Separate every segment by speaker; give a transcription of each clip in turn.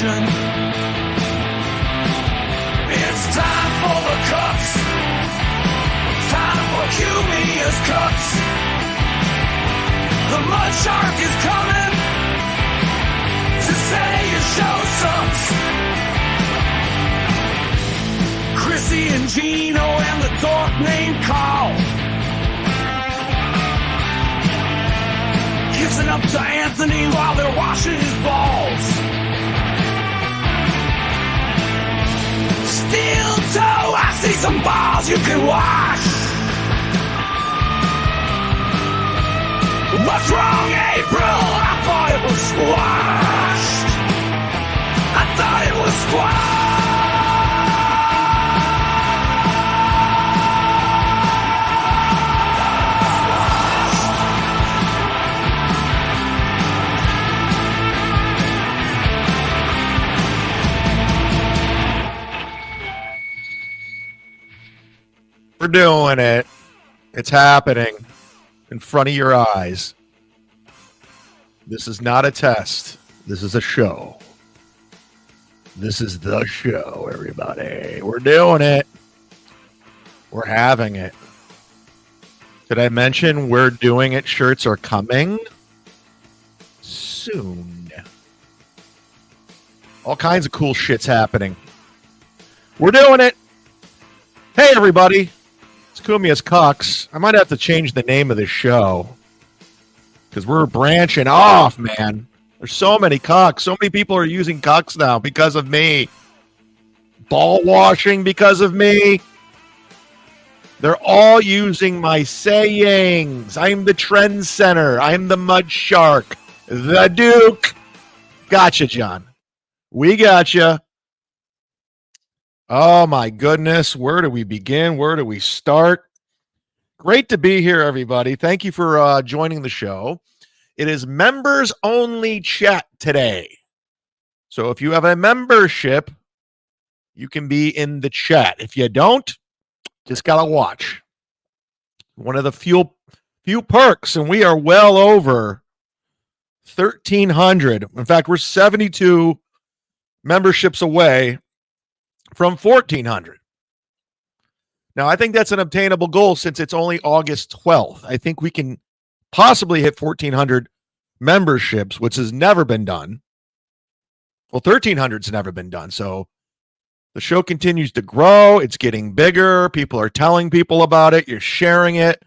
Speaker 1: nation. It's time for the Cucks. It's time for Cumia'S Cucks. The mud shark is coming to say your show sucks. Chrissy and Gino and the dork named Carl, kissing up to Anthony while they're washing his balls. Steel toe, I see some balls you can wash. What's wrong, April? I thought it was squashed. I thought it was squashed.
Speaker 2: We're doing it. It's happening in front of your eyes. This is not a test. This is a show. This is the show, everybody. We're doing it. We're having it. Did I mention we're doing it? Shirts are coming soon. All kinds of cool shit's happening. We're doing it. Hey, everybody. It's Cumia'S Cucks. I might have to change the name of this show because we're branching off, man. There's so many cucks. So many people are using cucks now because of me. Ball washing because of me. They're all using my sayings. I'm the trend center. I'm the mud shark. The Duke. Gotcha, John. We gotcha. Oh, my goodness. Where do we begin? Where do we start? Great to be here, everybody. Thank you for joining the show. It is members only chat today. So if you have a membership, you can be in the chat. If you don't, just got to watch. One of the few perks, and we are well over 1,300. In fact, we're 72 memberships away from 1,400. Now, I think that's an obtainable goal since it's only August 12th. I think we can possibly hit 1,400 memberships, which has never been done. Well, 1,300's never been done. So the show continues to grow. It's getting bigger. People are telling people about it. You're sharing it.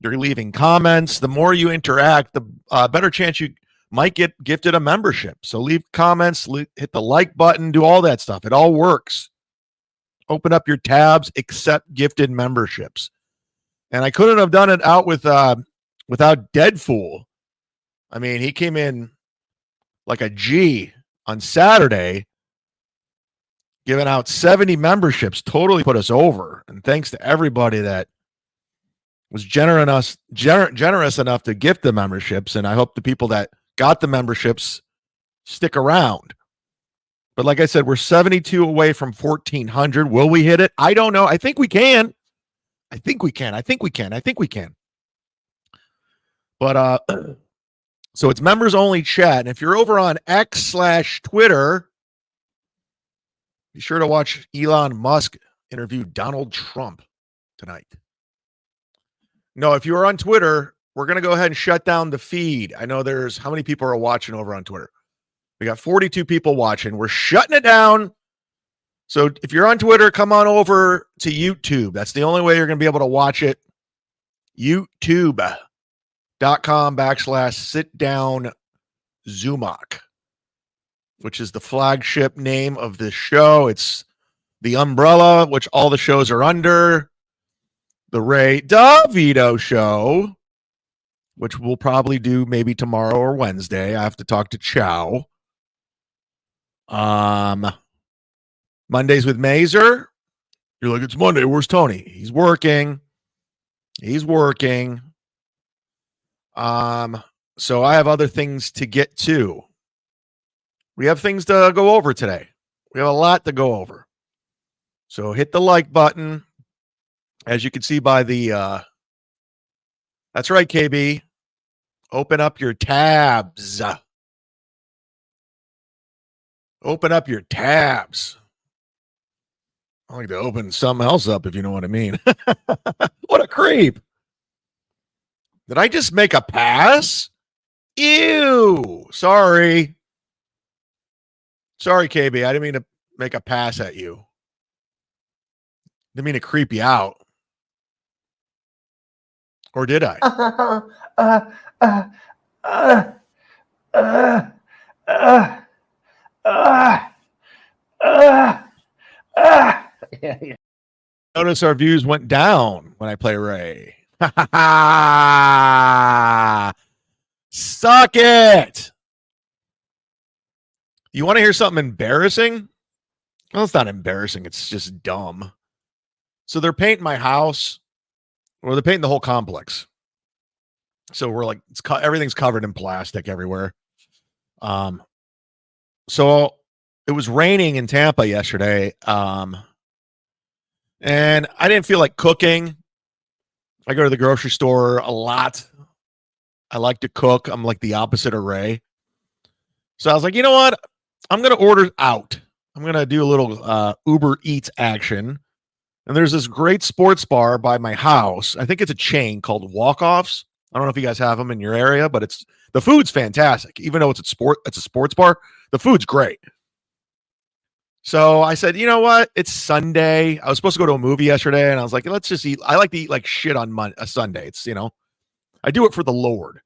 Speaker 2: You're leaving comments. The more you interact, the better chance you might get gifted a membership. So leave comments, hit the like button, do all that stuff. It all works. Open up your tabs, accept gifted memberships. And I couldn't have done it out without DEADFOOL. I mean, he came in like a G on Saturday, giving out 70 memberships, totally put us over. And thanks to everybody that was generous enough to gift the memberships. And I hope the people that got the memberships stick around. But like I said, we're 72 away from 1,400. Will we hit it? I don't know. I think we can. I think we can. But so it's members only chat. And if you're over on X/Twitter, be sure to watch Elon Musk interview Donald Trump tonight. No, if you're on Twitter, we're going to go ahead and shut down the feed. I know there's how many people are watching over on Twitter? We got 42 people watching. We're shutting it down. So if you're on Twitter, come on over to YouTube. That's the only way you're going to be able to watch it. YouTube.com/sitdown Zumock, which is the flagship name of this show. It's the umbrella, which all the shows are under. The Ray DeVito Show, which we'll probably do maybe tomorrow or Wednesday. I have to talk to Chow. Mondays with Mazer. You're like, it's Monday. Where's Tony? He's working. So I have other things to get to. We have things to go over today. We have a lot to go over. So hit the like button. As you can see by the, that's right, KB. Open up your tabs. Open up your tabs. I like to open something else up, if you know what I mean. What a creep. Did I just make a pass? Ew. Sorry. Sorry, KB. I didn't mean to make a pass at you. Didn't mean to creep you out. Or did I? Notice our views went down when I play Ray. Suck it. You want to hear something embarrassing? Well, it's not embarrassing. It's just dumb. So they're painting my house, or they're painting the whole complex. So we're like, everything's covered in plastic everywhere. So it was raining in Tampa yesterday. And I didn't feel like cooking. I go to the grocery store a lot. I like to cook. I'm like the opposite of Ray. So I was like, you know what? I'm going to order out. I'm going to do a little Uber Eats action. And there's this great sports bar by my house. I think it's a chain called Walk-Offs. I don't know if you guys have them in your area, but the food's fantastic. Even though it's a sports bar, the food's great. So I said, you know what? It's Sunday. I was supposed to go to a movie yesterday, and I was like, let's just eat. I like to eat like shit on a Sunday. It's, I do it for the Lord.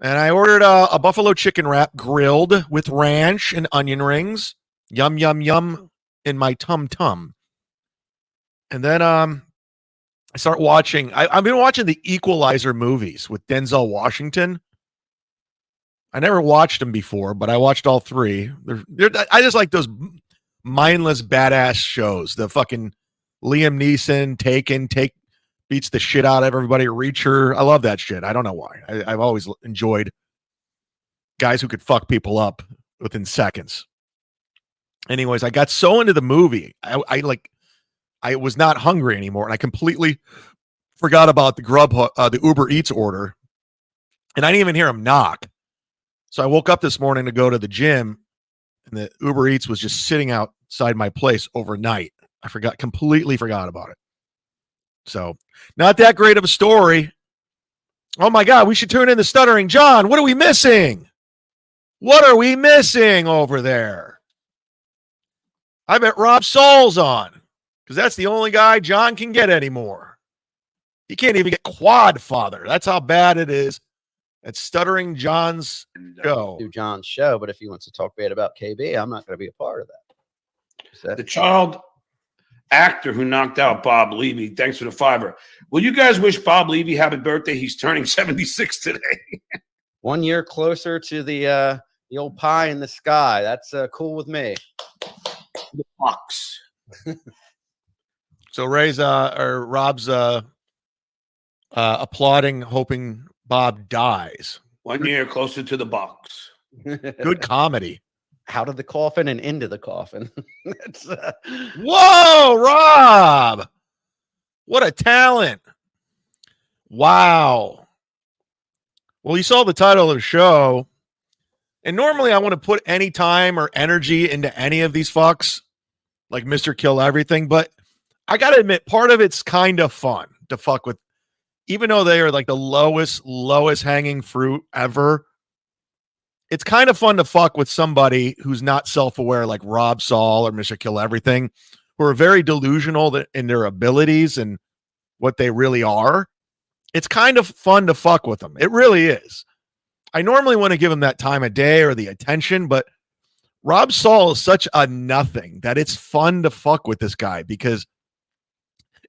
Speaker 2: And I ordered a buffalo chicken wrap grilled with ranch and onion rings. Yum, yum, yum in my tum-tum. And then I start watching. I've been watching the Equalizer movies with Denzel Washington. I never watched them before, but I watched all three. I just like those mindless badass shows. The fucking Liam Neeson, Taken, beats the shit out of everybody. Reacher. I love that shit. I don't know why. I've always enjoyed guys who could fuck people up within seconds. Anyways, I got so into the movie. I was not hungry anymore, and I completely forgot about the Uber Eats order, and I didn't even hear him knock. So I woke up this morning to go to the gym, and the Uber Eats was just sitting outside my place overnight. I completely forgot about it. So not that great of a story. Oh my God, we should tune in to Stuttering John. What are we missing? What are we missing over there? I bet Rob Saul's on, because that's the only guy John can get anymore. He can't even get quad father. That's how bad it is. It's Stuttering John's show.
Speaker 3: Do John's show, but if he wants to talk bad about KB, I'm not going to be a part of that.
Speaker 4: The child actor who knocked out Bob Levy. Thanks for the $5. Will you guys wish Bob Levy happy birthday? He's turning 76 today.
Speaker 3: 1 year closer to the old pie in the sky. That's cool with me.
Speaker 4: The box.
Speaker 2: So Ray's or Rob's applauding, hoping Bob dies.
Speaker 4: 1 year closer to the box.
Speaker 2: Good comedy.
Speaker 3: Out of the coffin and into the coffin.
Speaker 2: Whoa, Rob! What a talent! Wow. Well, you saw the title of the show, and normally I want to put any time or energy into any of these fucks, like Mr. Kill Everything, but I gotta admit, part of it's kind of fun to fuck with, even though they are like the lowest hanging fruit ever. It's kind of fun to fuck with somebody who's not self-aware, like Rob Saul or Mr. Kill Everything, who are very delusional in their abilities and what they really are. It's kind of fun to fuck with them. It really is. I normally want to give him that time of day or the attention, but Rob Saul is such a nothing that it's fun to fuck with this guy because,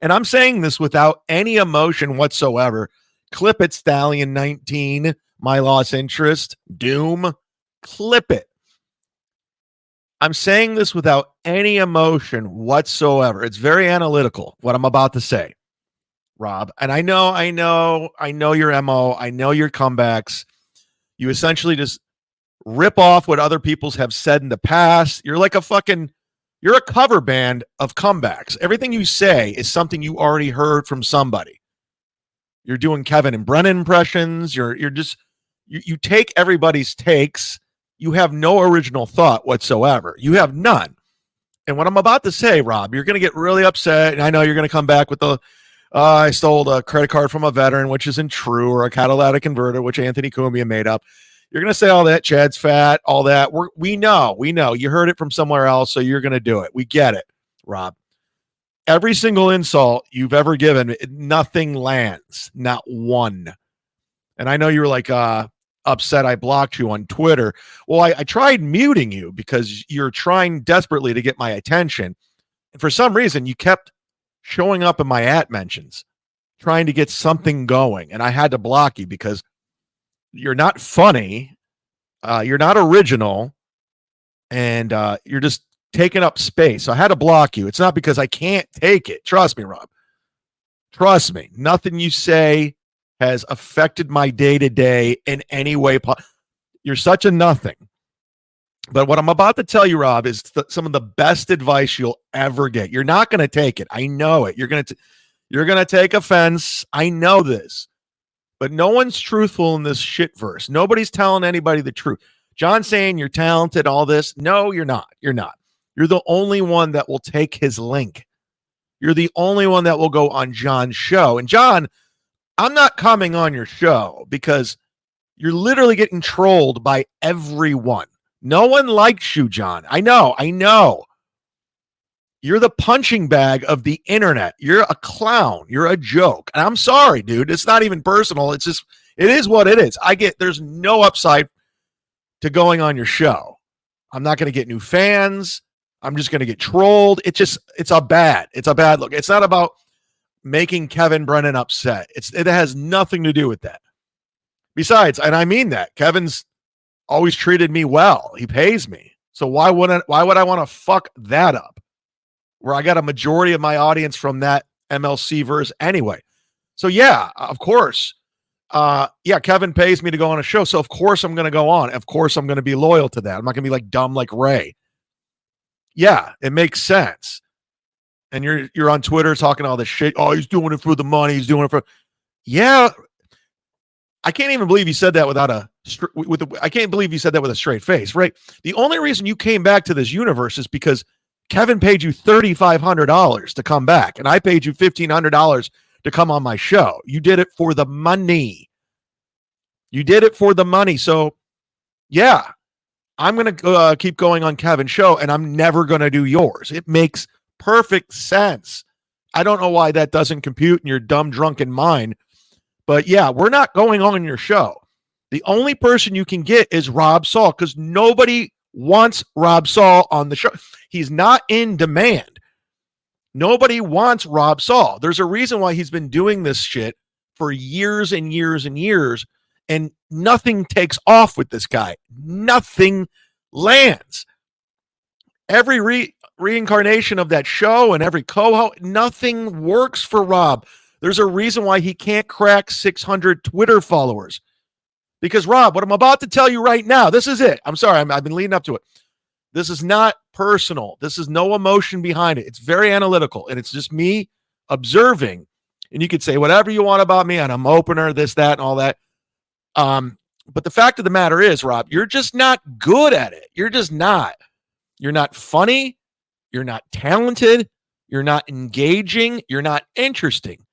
Speaker 2: and I'm saying this without any emotion whatsoever, clip it, Stallion 19, My Lost Interest, Doom, clip it. I'm saying this without any emotion whatsoever. It's very analytical, what I'm about to say, Rob. And I know your MO. I know your comebacks. You essentially just rip off what other people have said in the past. You're like you're a cover band of comebacks. Everything you say is something you already heard from somebody. You're doing Kevin and Brennan impressions. You take everybody's takes. You have no original thought whatsoever. You have none. And what I'm about to say, Rob, you're going to get really upset. And I know you're going to come back with I stole a credit card from a veteran, which isn't true, or a catalytic converter, which Anthony Cumia'S made up. You're going to say all that, Chad's fat, all that. We know. You heard it from somewhere else, so you're going to do it. We get it, Rob. Every single insult you've ever given, nothing lands, not one. And I know you were like upset I blocked you on Twitter. Well, I tried muting you because you're trying desperately to get my attention. And for some reason, you kept showing up in my @ mentions, trying to get something going. And I had to block you because You're not funny. You're not original. And you're just taking up space. So I had to block you. It's not because I can't take it. Trust me, Rob. Trust me. Nothing you say has affected my day-to-day in any way. You're such a nothing. But what I'm about to tell you, Rob, is some of the best advice you'll ever get. You're not going to take it. I know it. You're going to take offense. I know this. But no one's truthful in this shit verse. Nobody's telling anybody the truth. John saying you're talented, all this. No, you're not. You're not. You're the only one that will take his link. You're the only one that will go on John's show. And John, I'm not coming on your show because you're literally getting trolled by everyone. No one likes you, John. I know. You're the punching bag of the internet. You're a clown. You're a joke. And I'm sorry, dude. It's not even personal. It is what it is. There's no upside to going on your show. I'm not going to get new fans. I'm just going to get trolled. It's a bad look. It's not about making Kevin Brennan upset. It has nothing to do with that. Besides, and I mean that, Kevin's always treated me well. He pays me. So why would I want to fuck that up? Where I got a majority of my audience from that MLC verse anyway. So yeah, of course. Kevin pays me to go on a show. So of course I'm going to go on. Of course I'm going to be loyal to that. I'm not going to be like dumb like Ray. Yeah, it makes sense. And you're on Twitter talking all this shit. Oh, he's doing it for the money. He's doing it for. Yeah. I can't even believe you said that I can't believe you said that with a straight face, right? The only reason you came back to this universe is because Kevin paid you $3,500 to come back, and I paid you $1,500 to come on my show. You did it for the money. So, yeah, I'm going to keep going on Kevin's show, and I'm never going to do yours. It makes perfect sense. I don't know why that doesn't compute in your dumb, drunken mind. But yeah, we're not going on your show. The only person you can get is Rob Saul because nobody wants Rob Saul on the show. He's not in demand. Nobody wants Rob Saul. There's a reason why he's been doing this shit for years and years and years, and nothing takes off with this guy. Nothing lands. Every reincarnation of that show and every co-host, nothing works for Rob. There's a reason why he can't crack 600 Twitter followers. Because, Rob, what I'm about to tell you right now, this is it. I'm sorry, I've been leading up to it. This is not personal. This is no emotion behind it. It's very analytical, and it's just me observing. And you could say whatever you want about me, and I'm opener, this, that, and all that. But the fact of the matter is, Rob, you're just not good at it. You're just not. You're not funny. You're not talented. You're not engaging. You're not interesting.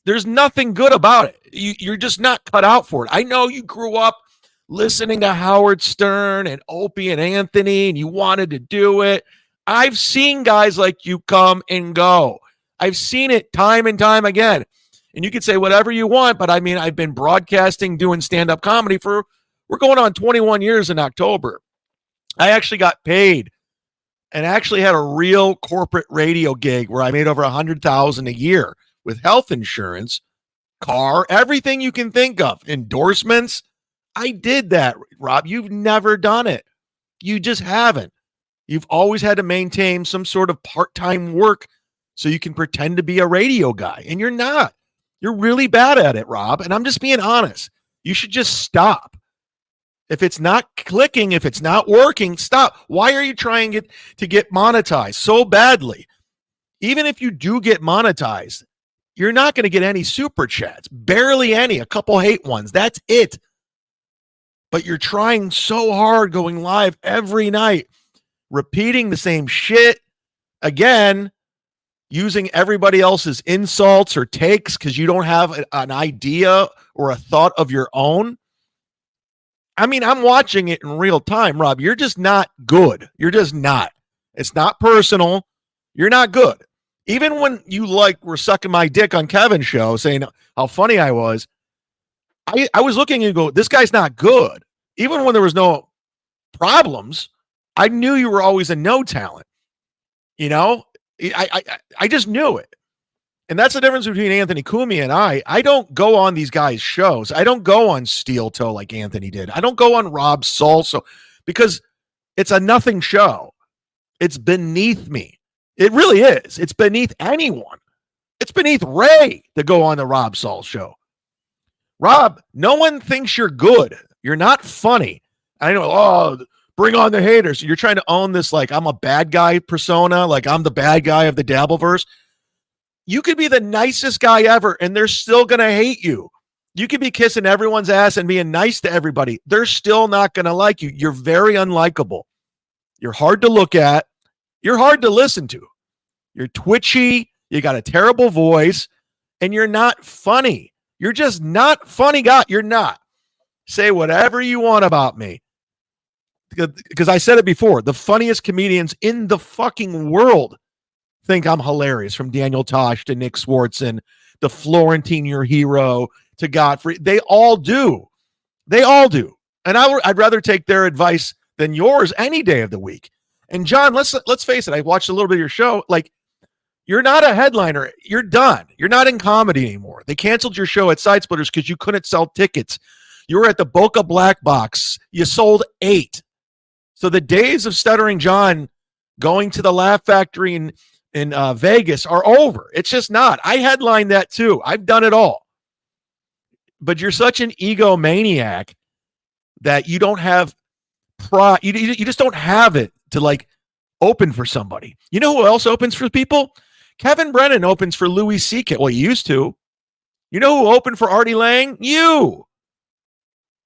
Speaker 2: There's nothing good about it. You're just not cut out for it. I know you grew up listening to Howard Stern and Opie and Anthony, and you wanted to do it. I've seen guys like you come and go. I've seen it time and time again. And you could say whatever you want, but I mean, I've been broadcasting, doing stand-up comedy we're going on 21 years in October. I actually got paid and actually had a real corporate radio gig where I made over $100,000 a year. With health insurance, car, everything you can think of, endorsements. I did that, Rob. You've never done it. You just haven't. You've always had to maintain some sort of part-time work so you can pretend to be a radio guy, and you're not. You're really bad at it, Rob, and I'm just being honest. You should just stop. If it's not clicking, if it's not working, stop. Why are you trying to get monetized so badly? Even if you do get monetized, you're not going to get any super chats, barely any, a couple hate ones. That's it. But you're trying so hard going live every night, repeating the same shit again, using everybody else's insults or takes because you don't have an idea or a thought of your own. I mean, I'm watching it in real time, Rob. You're just not good. You're just not. It's not personal. You're not good. Even when you were sucking my dick on Kevin's show saying how funny I was, I was looking and go, this guy's not good. Even when there was no problems, I knew you were always a no talent. You know, I just knew it. And that's the difference between Anthony Cumia and I. I don't go on these guys' shows. I don't go on Steel Toe like Anthony did. I don't go on Rob Saul because it's a nothing show. It's beneath me. It really is. It's beneath anyone. It's beneath Ray to go on the Rob Saul show. Rob, no one thinks you're good. You're not funny. I know, bring on the haters. You're trying to own this like I'm a bad guy persona, like I'm the bad guy of the Dabbleverse. You could be the nicest guy ever, and they're still going to hate you. You could be kissing everyone's ass and being nice to everybody. They're still not going to like you. You're very unlikable. You're hard to look at. You're hard to listen to. You're twitchy. You got a terrible voice, and you're not funny. You're just not funny guy. You're not. Say whatever you want about me. Because I said it before, the funniest comedians in the fucking world think I'm hilarious, from Daniel Tosh to Nick Swartzen, to Florentine, your hero, to Godfrey. They all do. They all do. And I'd rather take their advice than yours any day of the week. And John, let's face it, I watched a little bit of your show. Like, you're not a headliner. You're done. You're not in comedy anymore. They canceled your show at Side Splitters because you couldn't sell tickets. You were at the Boca Black Box. You sold 8. So the days of Stuttering John going to the Laugh Factory in Vegas are over. It's just not. I headlined that too. I've done it all. But you're such an egomaniac that you don't have pride. You just don't have it to like open for somebody. You know who else opens for people? Kevin Brennan opens for Louis C.K. Well, he used to. You know who opened for Artie Lang? You.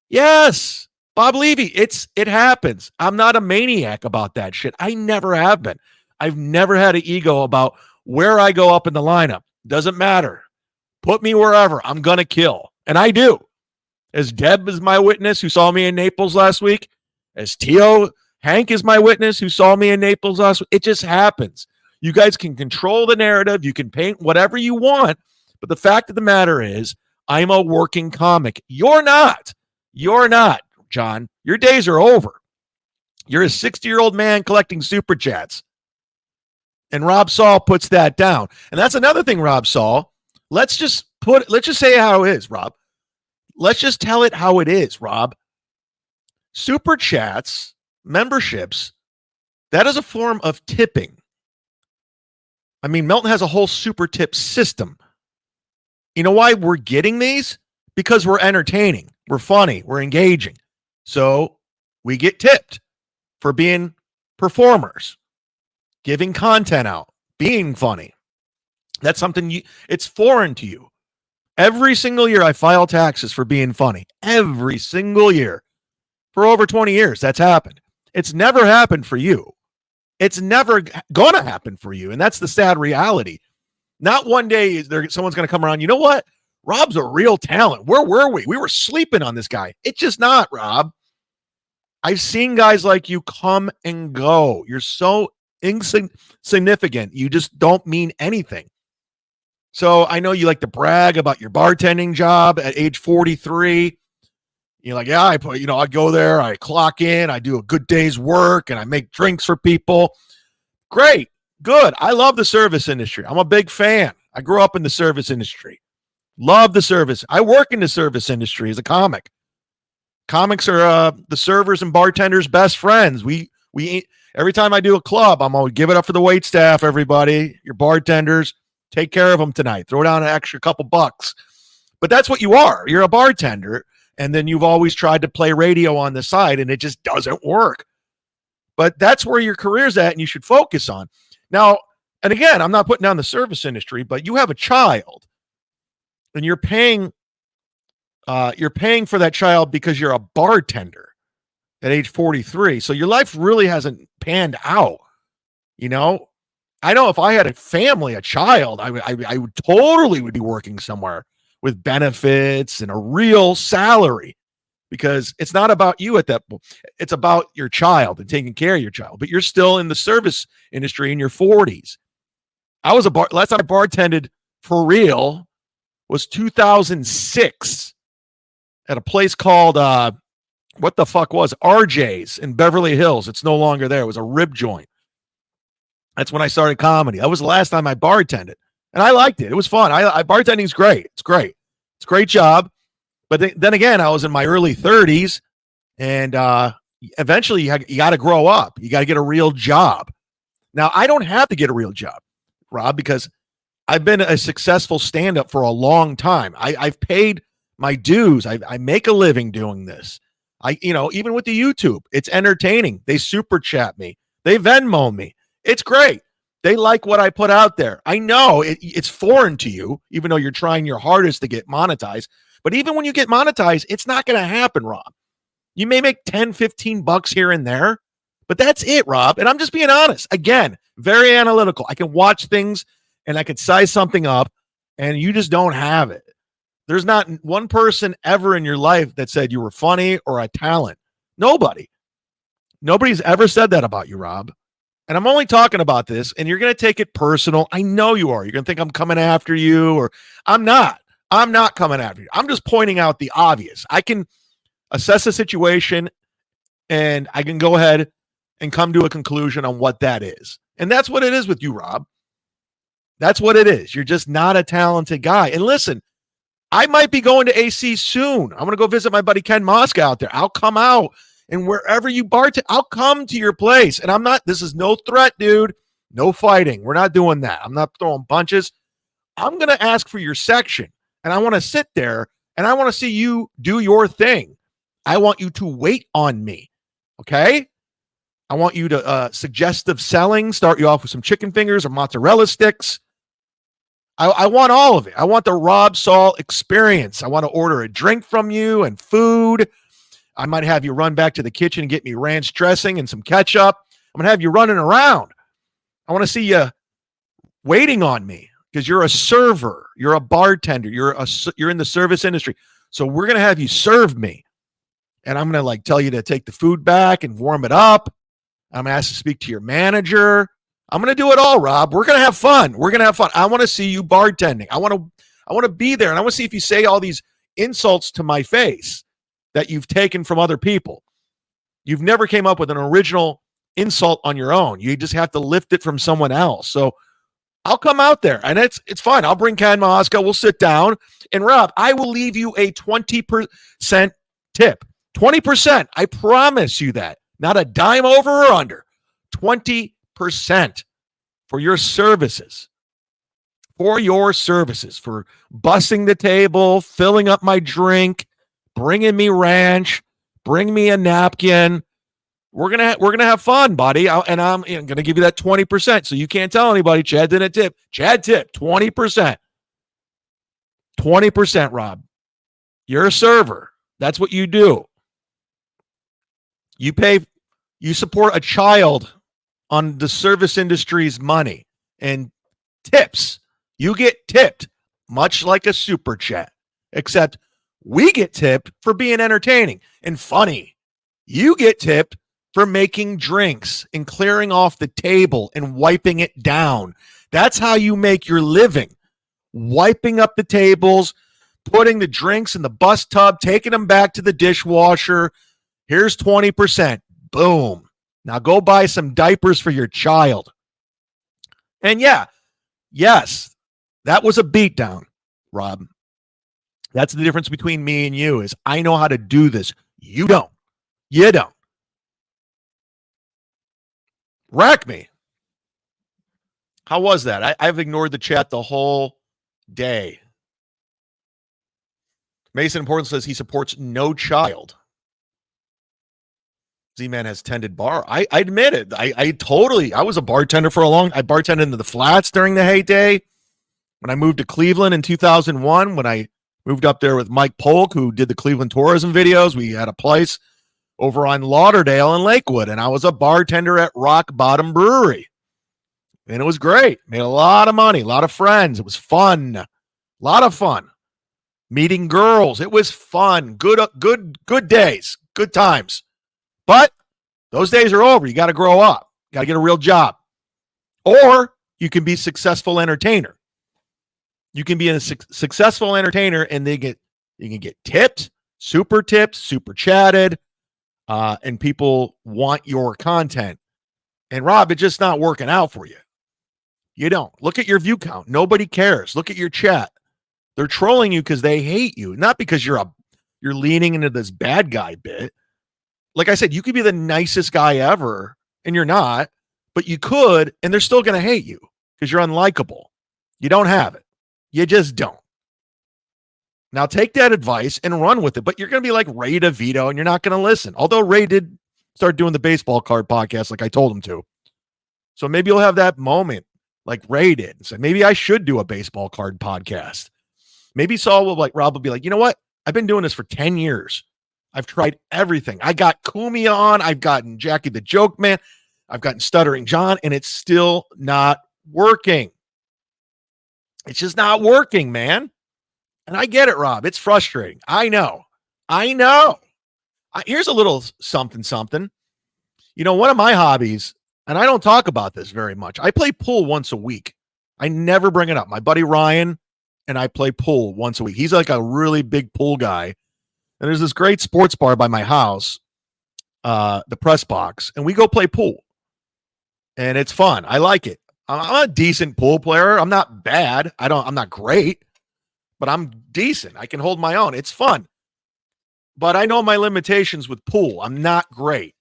Speaker 2: Yes. Bob Levy. It happens. I'm not a maniac about that shit. I never have been. I've never had an ego about where I go up in the lineup. Doesn't matter. Put me wherever. I'm going to kill. And I do. As Deb is my witness who saw me in Naples last week. As Tio Hank is my witness who saw me in Naples last week. It just happens. You guys can control the narrative. You can paint whatever you want. But the fact of the matter is, I'm a working comic. You're not. You're not, John. Your days are over. You're a 60-year-old man collecting super chats. And Rob Saul puts that down. And that's another thing, Rob Saul. Let's just say how it is, Rob. Let's just tell it how it is, Rob. Super chats, memberships, that is a form of tipping. I mean, Melton has a whole super tip system. You know why we're getting these? Because we're entertaining, we're funny, we're engaging. So we get tipped for being performers, giving content out, being funny. That's something it's foreign to you. Every single year I file taxes for being funny. Every single year. For over 20 years, that's happened. It's never happened for you. It's never going to happen for you. And that's the sad reality. Not one day someone's going to come around. You know what? Rob's a real talent. Where were we? We were sleeping on this guy. It's just not, Rob. I've seen guys like you come and go. You're so insignificant. You just don't mean anything. So I know you like to brag about your bartending job at age 43. You're like, yeah, I go there, I clock in, I do a good day's work, and I make drinks for people. Great. Good. I love the service industry. I'm a big fan. I grew up in the service industry. Love the service. I work in the service industry as a comic. Comics are the servers and bartenders' best friends. We every time I do a club, I'm always give it up for the wait staff, everybody. Your bartenders, take care of them tonight. Throw down an extra couple bucks. But that's what you are. You're a bartender. And then you've always tried to play radio on the side, and it just doesn't work. But that's where your career's at, and you should focus on. Now, and again, I'm not putting down the service industry, but you have a child, and you're paying for that child because you're a bartender at age 43. So your life really hasn't panned out. You know, I know if I had a family, a child, I would totally be working somewhere with benefits and a real salary, because it's not about you at that point. It's about your child and taking care of your child. But you're still in the service industry in your 40s. Last time I bartended for real was 2006 at a place called RJ's in Beverly Hills. It's no longer there. It was a rib joint. That's when I started comedy. That was the last time I bartended. And I liked it. It was fun. I bartending's great. It's great. It's a great job. But then again, I was in my early 30s, and eventually you got to grow up. You got to get a real job. Now, I don't have to get a real job, Rob, because I've been a successful stand-up for a long time. I've paid my dues. I make a living doing this. Even with the YouTube, it's entertaining. They super chat me. They Venmo me. It's great. They like what I put out there. I know it's foreign to you, even though you're trying your hardest to get monetized. But even when you get monetized, it's not going to happen, Rob. You may make 10, 15 bucks here and there, but that's it, Rob. And I'm just being honest. Again, very analytical. I can watch things and I could size something up, and you just don't have it. There's not one person ever in your life that said you were funny or a talent. Nobody. Nobody's ever said that about you, Rob. And I'm only talking about this, and you're going to take it personal. I know you are. You're going to think I'm coming after you, or I'm not. I'm not coming after you. I'm just pointing out the obvious. I can assess a situation, and I can go ahead and come to a conclusion on what that is. And that's what it is with you, Rob. That's what it is. You're just not a talented guy. And listen, I might be going to AC soon. I'm going to go visit my buddy Ken MOSCA out there. I'll come out, and wherever you bartend, I'll come to your place. And this is no threat, dude. No fighting. We're not doing that. I'm not throwing punches. I'm going to ask for your section, and I want to sit there, and I want to see you do your thing. I want you to wait on me. Okay? I want you to suggestive selling, start you off with some chicken fingers or mozzarella sticks. I want all of it. I want the Rob Saul experience. I want to order a drink from you and food. I might have you run back to the kitchen and get me ranch dressing and some ketchup. I'm going to have you running around. I want to see you waiting on me because you're a server. You're a bartender. You're in the service industry. So we're going to have you serve me. And I'm going to tell you to take the food back and warm it up. I'm going to ask to speak to your manager. I'm going to do it all, Rob. We're going to have fun. We're going to have fun. I want to see you bartending. I want to be there, and I want to see if you say all these insults to my face that you've taken from other people. You've never came up with an original insult on your own. You just have to lift it from someone else. So I'll come out there, and it's fine. I'll bring Ken MOSCA. We'll sit down, and Rob, I will leave you a 20% tip. 20%. I promise you that. Not a dime over or under. 20% for your services. For your services. For bussing the table, filling up my drink, bringing me ranch, bring me a napkin. We're gonna have fun, buddy. And I'm gonna give you that 20%. So you can't tell anybody Chad didn't tip. Chad tipped 20%. 20%, Rob. You're a server. That's what you do. You support a child on the service industry's money and tips. You get tipped, much like a super chat, except we get tipped for being entertaining and funny. You get tipped for making drinks and clearing off the table and wiping it down. That's how you make your living. Wiping up the tables, putting the drinks in the bus tub, taking them back to the dishwasher. Here's 20%. Boom. Now go buy some diapers for your child. And yes, that was a beatdown, Rob. That's the difference between me and you is I know how to do this. You don't. You don't. Rack me. How was that? I've ignored the chat the whole day. Mason Important says he supports no child. Z-Man has tended bar. I admit it. I was a bartender for I bartended into the Flats during the heyday. When I moved to Cleveland in 2001, when I moved up there with Mike Polk, who did the Cleveland tourism videos, we had a place over on Lauderdale and Lakewood, and I was a bartender at Rock Bottom Brewery. And it was great. Made a lot of money, a lot of friends. It was fun. A lot of fun. Meeting girls. It was fun. Good days. Good times. But those days are over. You got to grow up. Got to get a real job. Or you can be a successful entertainer. You can be a successful entertainer and you can get tipped, super chatted, and people want your content. And Rob, it's just not working out for you. You don't. Look at your view count. Nobody cares. Look at your chat. They're trolling you because they hate you, not because you're leaning into this bad guy bit. Like I said, you could be the nicest guy ever, and you're not, but you could, and they're still going to hate you because you're unlikable. You don't have it. You just don't. Now take that advice and run with it, but you're going to be like Ray DeVito, and you're not going to listen. Although Ray did start doing the baseball card podcast like I told him to. So maybe you'll have that moment like Ray did and say, maybe I should do a baseball card podcast. Maybe Rob will be like, you know what? I've been doing this for 10 years. I've tried everything. I got Cumia'S on. I've gotten Jackie the Joke Man. I've gotten Stuttering John, and it's still not working. It's just not working, man. And I get it, Rob. It's frustrating. I know. Here's a little something. You know, one of my hobbies, and I don't talk about this very much. I play pool once a week. I never bring it up. My buddy Ryan and I play pool once a week. He's like a really big pool guy. And there's this great sports bar by my house, the Press Box, and we go play pool. And it's fun. I like it. I'm a decent pool player. I'm not bad. I'm not great, but I'm decent. I can hold my own. It's fun. But I know my limitations with pool. I'm not great.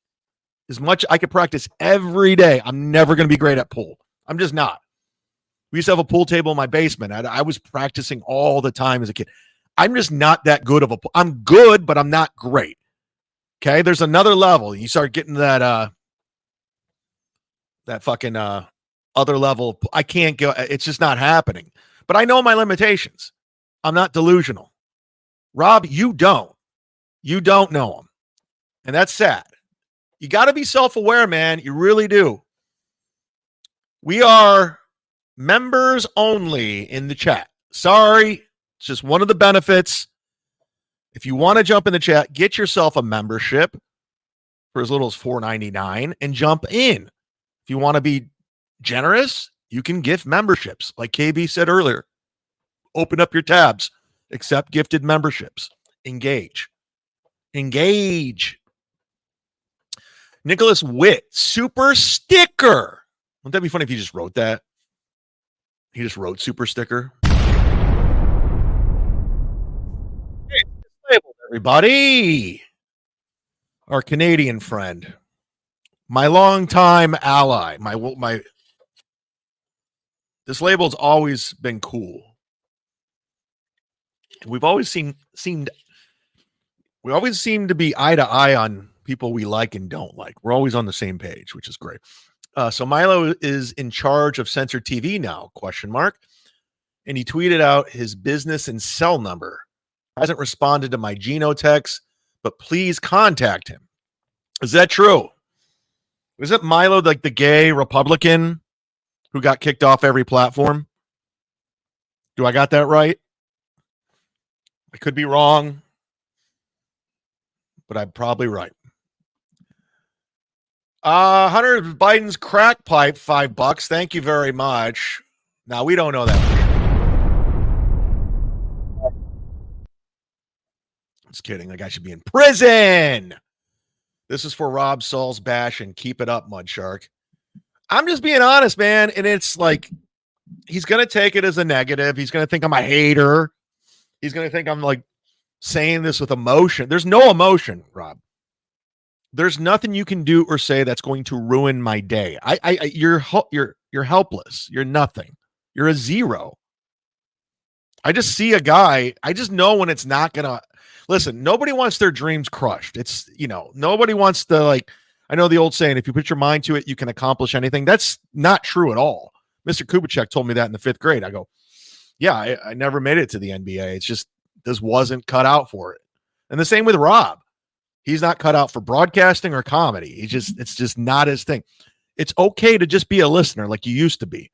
Speaker 2: As much I could practice every day, I'm never going to be great at pool. I'm just not. We used to have a pool table in my basement. I was practicing all the time as a kid. I'm just not that good of I'm good, but I'm not great. Okay. There's another level. You start getting that fucking, other level. I can't go. It's just not happening, but I know my limitations. I'm not delusional. Rob, you don't know them. And that's sad. You got to be self-aware, man. You really do. We are members only in the chat. Sorry. It's just one of the benefits. If you want to jump in the chat, get yourself a membership for as little as $4.99 and jump in. If you want to be generous, you can gift memberships. Like KB said earlier, open up your tabs, accept gifted memberships, engage. Nicholas Witt, super sticker. Wouldn't that be funny if he just wrote that? He just wrote super sticker. Hey, everybody. Our Canadian friend, my longtime ally, this label's always been cool. We've always seemed to be eye to eye on people we like and don't like. We're always on the same page, which is great. So Milo is in charge of Censor TV now, ? And he tweeted out his business and cell number. Hasn't responded to my Geno text, but please contact him. Is that true? Is it Milo, like the gay Republican who got kicked off every platform? Do I got that right? I could be wrong, but I'm probably right. Hunter Biden's crack pipe, $5. Thank you very much. Now we don't know that. Just kidding. That guy should be in prison. This is for Rob Saul's bash and keep it up, Mudshark. I'm just being honest, man. And it's like, he's going to take it as a negative. He's going to think I'm a hater. He's going to think I'm like saying this with emotion. There's no emotion, Rob. There's nothing you can do or say that's going to ruin my day. You're helpless. You're nothing. You're a zero. I just see a guy. I just know when it's not going to listen. Nobody wants their dreams crushed. It's, nobody wants to, like, I know the old saying, if you put your mind to it, you can accomplish anything. That's not true at all. Mr. Kubitschek told me that in the 5th grade. I go, yeah, I never made it to the NBA. It's just, this wasn't cut out for it. And the same with Rob. He's not cut out for broadcasting or comedy. It's just not his thing. It's okay to just be a listener like you used to be.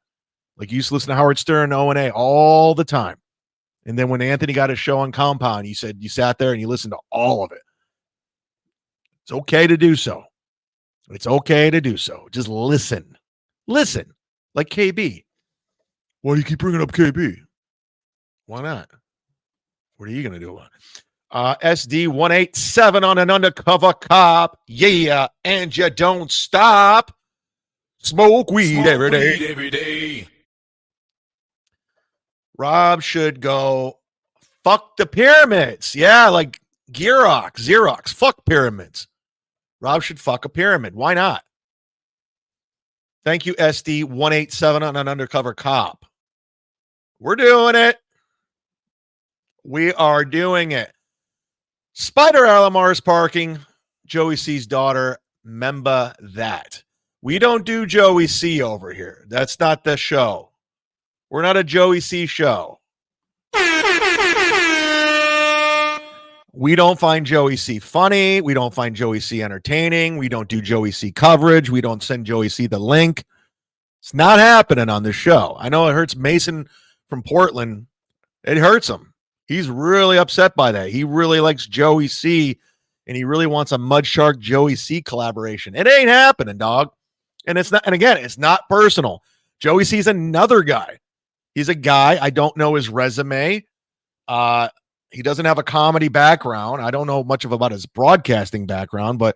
Speaker 2: Like you used to listen to Howard Stern, O&A all the time. And then when Anthony got his show on Compound, you said you sat there and you listened to all of it. It's okay to do so. It's okay to do so. Just listen. Listen. Like KB. Why do you keep bringing up KB? Why not? What are you going to do about it? SD 187 on an undercover cop. Yeah, and you don't stop. Smoke weed every day. Rob should go fuck the pyramids. Yeah, like Xerox. Fuck pyramids. Rob should fuck a pyramid. Why not? Thank you, SD187 on an undercover cop. We're doing it. We are doing it. Spider Alamar's parking. Joey C's daughter. Memba that. We don't do Joey C over here. That's not the show. We're not a Joey C show. We don't find Joey C funny. We don't find Joey C entertaining. We don't do Joey C coverage. We don't send Joey C the link. It's not happening on the show. I know it hurts Mason from Portland. It hurts him. He's really upset by that. He really likes Joey C, and he really wants a Mud Shark Joey C collaboration. It ain't happening, dog. And it's not. And again, it's not personal. Joey C's another guy. He's a guy. I don't know his resume. He doesn't have a comedy background. I don't know much about his broadcasting background, but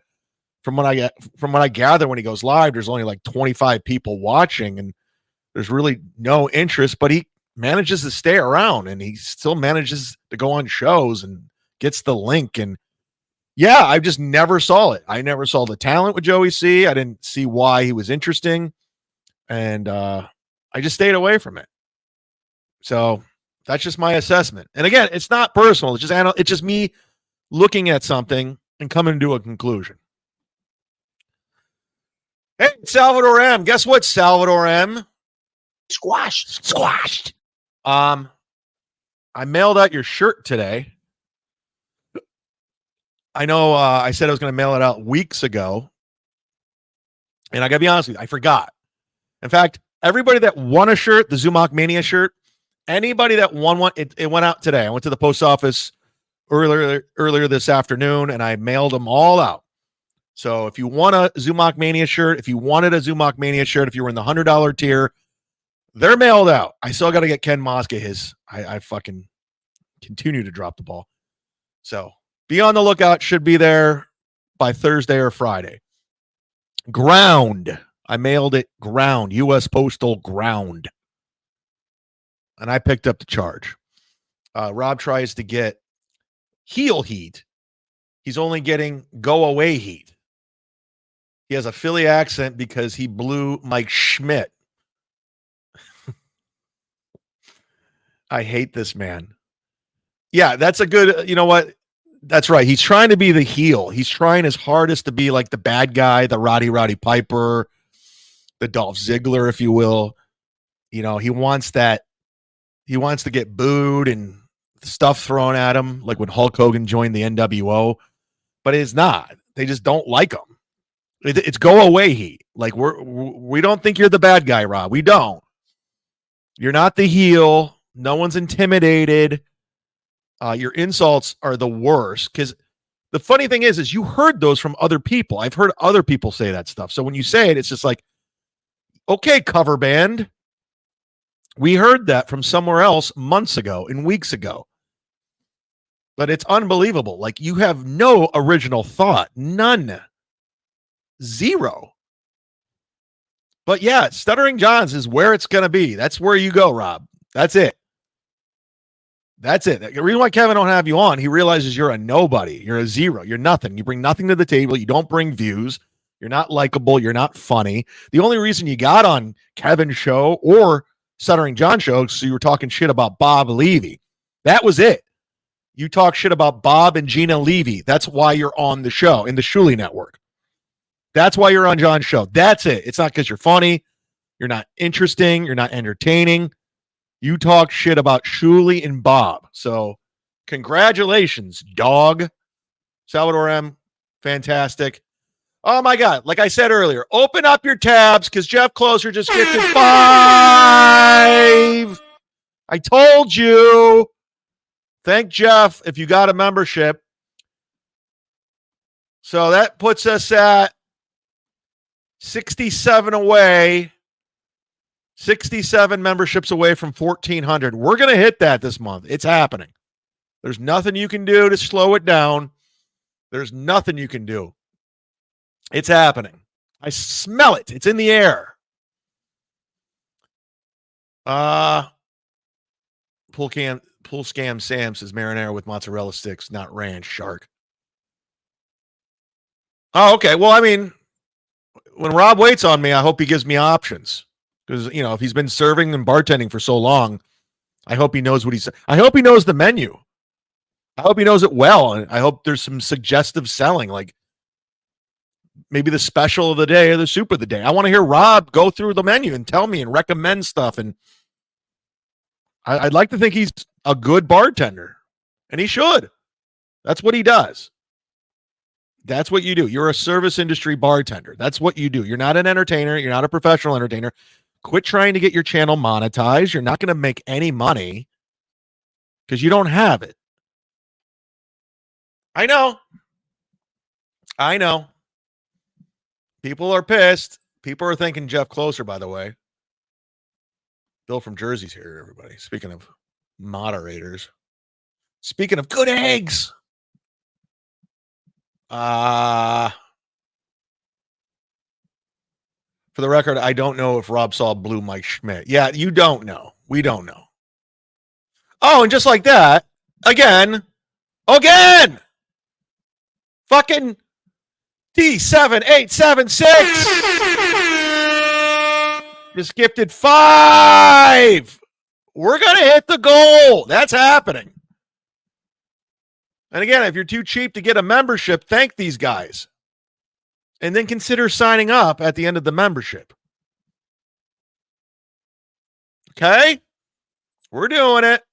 Speaker 2: from what I gather, when he goes live, there's only like 25 people watching, and there's really no interest. But he manages to stay around, and he still manages to go on shows and gets the link. And yeah, I just never saw it. I never saw the talent with Joey C. I didn't see why he was interesting, and I just stayed away from it. So that's just my assessment. And again, it's not personal. It's just me looking at something and coming to a conclusion. Hey, Salvador M. Guess what, Salvador M? Squashed. I mailed out your shirt today. I know I said I was going to mail it out weeks ago. And I got to be honest with you, I forgot. In fact, everybody that won a shirt, the Zumock Mania shirt, anybody that won one, it went out today. I went to the post office earlier this afternoon, and I mailed them all out. So if you want a Zumock Mania shirt, if you wanted a Zumock Mania shirt, if you were in the $100 tier, they're mailed out. I still got to get Ken MOSCA his. I fucking continue to drop the ball. So be on the lookout. Should be there by Thursday or Friday. Ground. I mailed it ground. U.S. Postal ground. And I picked up the charge. Rob tries to get heel heat. He's only getting go away heat. He has a Philly accent because he blew Mike Schmidt. I hate this man. Yeah, that's a good, you know what? That's right. He's trying to be the heel. He's trying his hardest to be like the bad guy, the Roddy Piper, the Dolph Ziggler, if you will. You know, he wants that. He wants to get booed and stuff thrown at him, like when Hulk Hogan joined the NWO. But it's not. They just don't like him. It's go away heat. Like we don't think you're the bad guy, Rob. We don't. You're not the heel. No one's intimidated. Your insults are the worst. Because the funny thing is you heard those from other people. I've heard other people say that stuff. So when you say it, it's just like, okay, cover band. We heard that from somewhere else months ago and weeks ago. But it's unbelievable. Like, you have no original thought. None. Zero. But yeah, Stuttering John's is where it's going to be. That's where you go, Rob. That's it. That's it. The reason why Kevin don't have you on, he realizes you're a nobody. You're a zero. You're nothing. You bring nothing to the table. You don't bring views. You're not likable. You're not funny. The only reason you got on Kevin's show or Stuttering John show, so you were talking shit about Bob Levy. That was it. You talk shit about Bob and Gina Levy. That's why you're on the show in the Shuley Network. That's why you're on John's show. That's it. It's not because you're funny. You're not interesting. You're not entertaining. You talk shit about Shuley and Bob. So congratulations, dog. Salvador M. Fantastic. Oh, my God. Like I said earlier, open up your tabs because Jeff Closer just gifted 5. I told you. Thank Jeff if you got a membership. So that puts us at 67 away. 67 memberships away from 1,400. We're going to hit that this month. It's happening. There's nothing you can do to slow it down. There's nothing you can do. It's happening. I smell it. It's in the air. Pool Scam Sam says marinara with mozzarella sticks, not ranch. Shark. Oh, okay. Well, I mean, when Rob waits on me, I hope he gives me options because if he's been serving and bartending for so long, I hope he knows what he's. I hope he knows the menu. I hope he knows it well, and I hope there's some suggestive selling, like maybe the special of the day or the soup of the day. I want to hear Rob go through the menu and tell me and recommend stuff, and I'd like to think he's a good bartender, and he should. That's what he does. That's what you do. You're a service industry bartender. That's what you do. You're not an entertainer. You're not a professional entertainer. Quit trying to get your channel monetized. You're not going to make any money because you don't have it. I know. People are pissed. People are thinking Jeff Closer, by the way. Bill from Jersey's here, everybody. Speaking of moderators. Speaking of good eggs. For the record, I don't know if Rob Saul blew Mike Schmidt. Yeah, you don't know. We don't know. Oh, and just like that, again, fucking D7876 just gifted 5. We're going to hit the goal. That's happening. And again, if you're too cheap to get a membership, thank these guys. And then consider signing up at the end of the membership. Okay? We're doing it.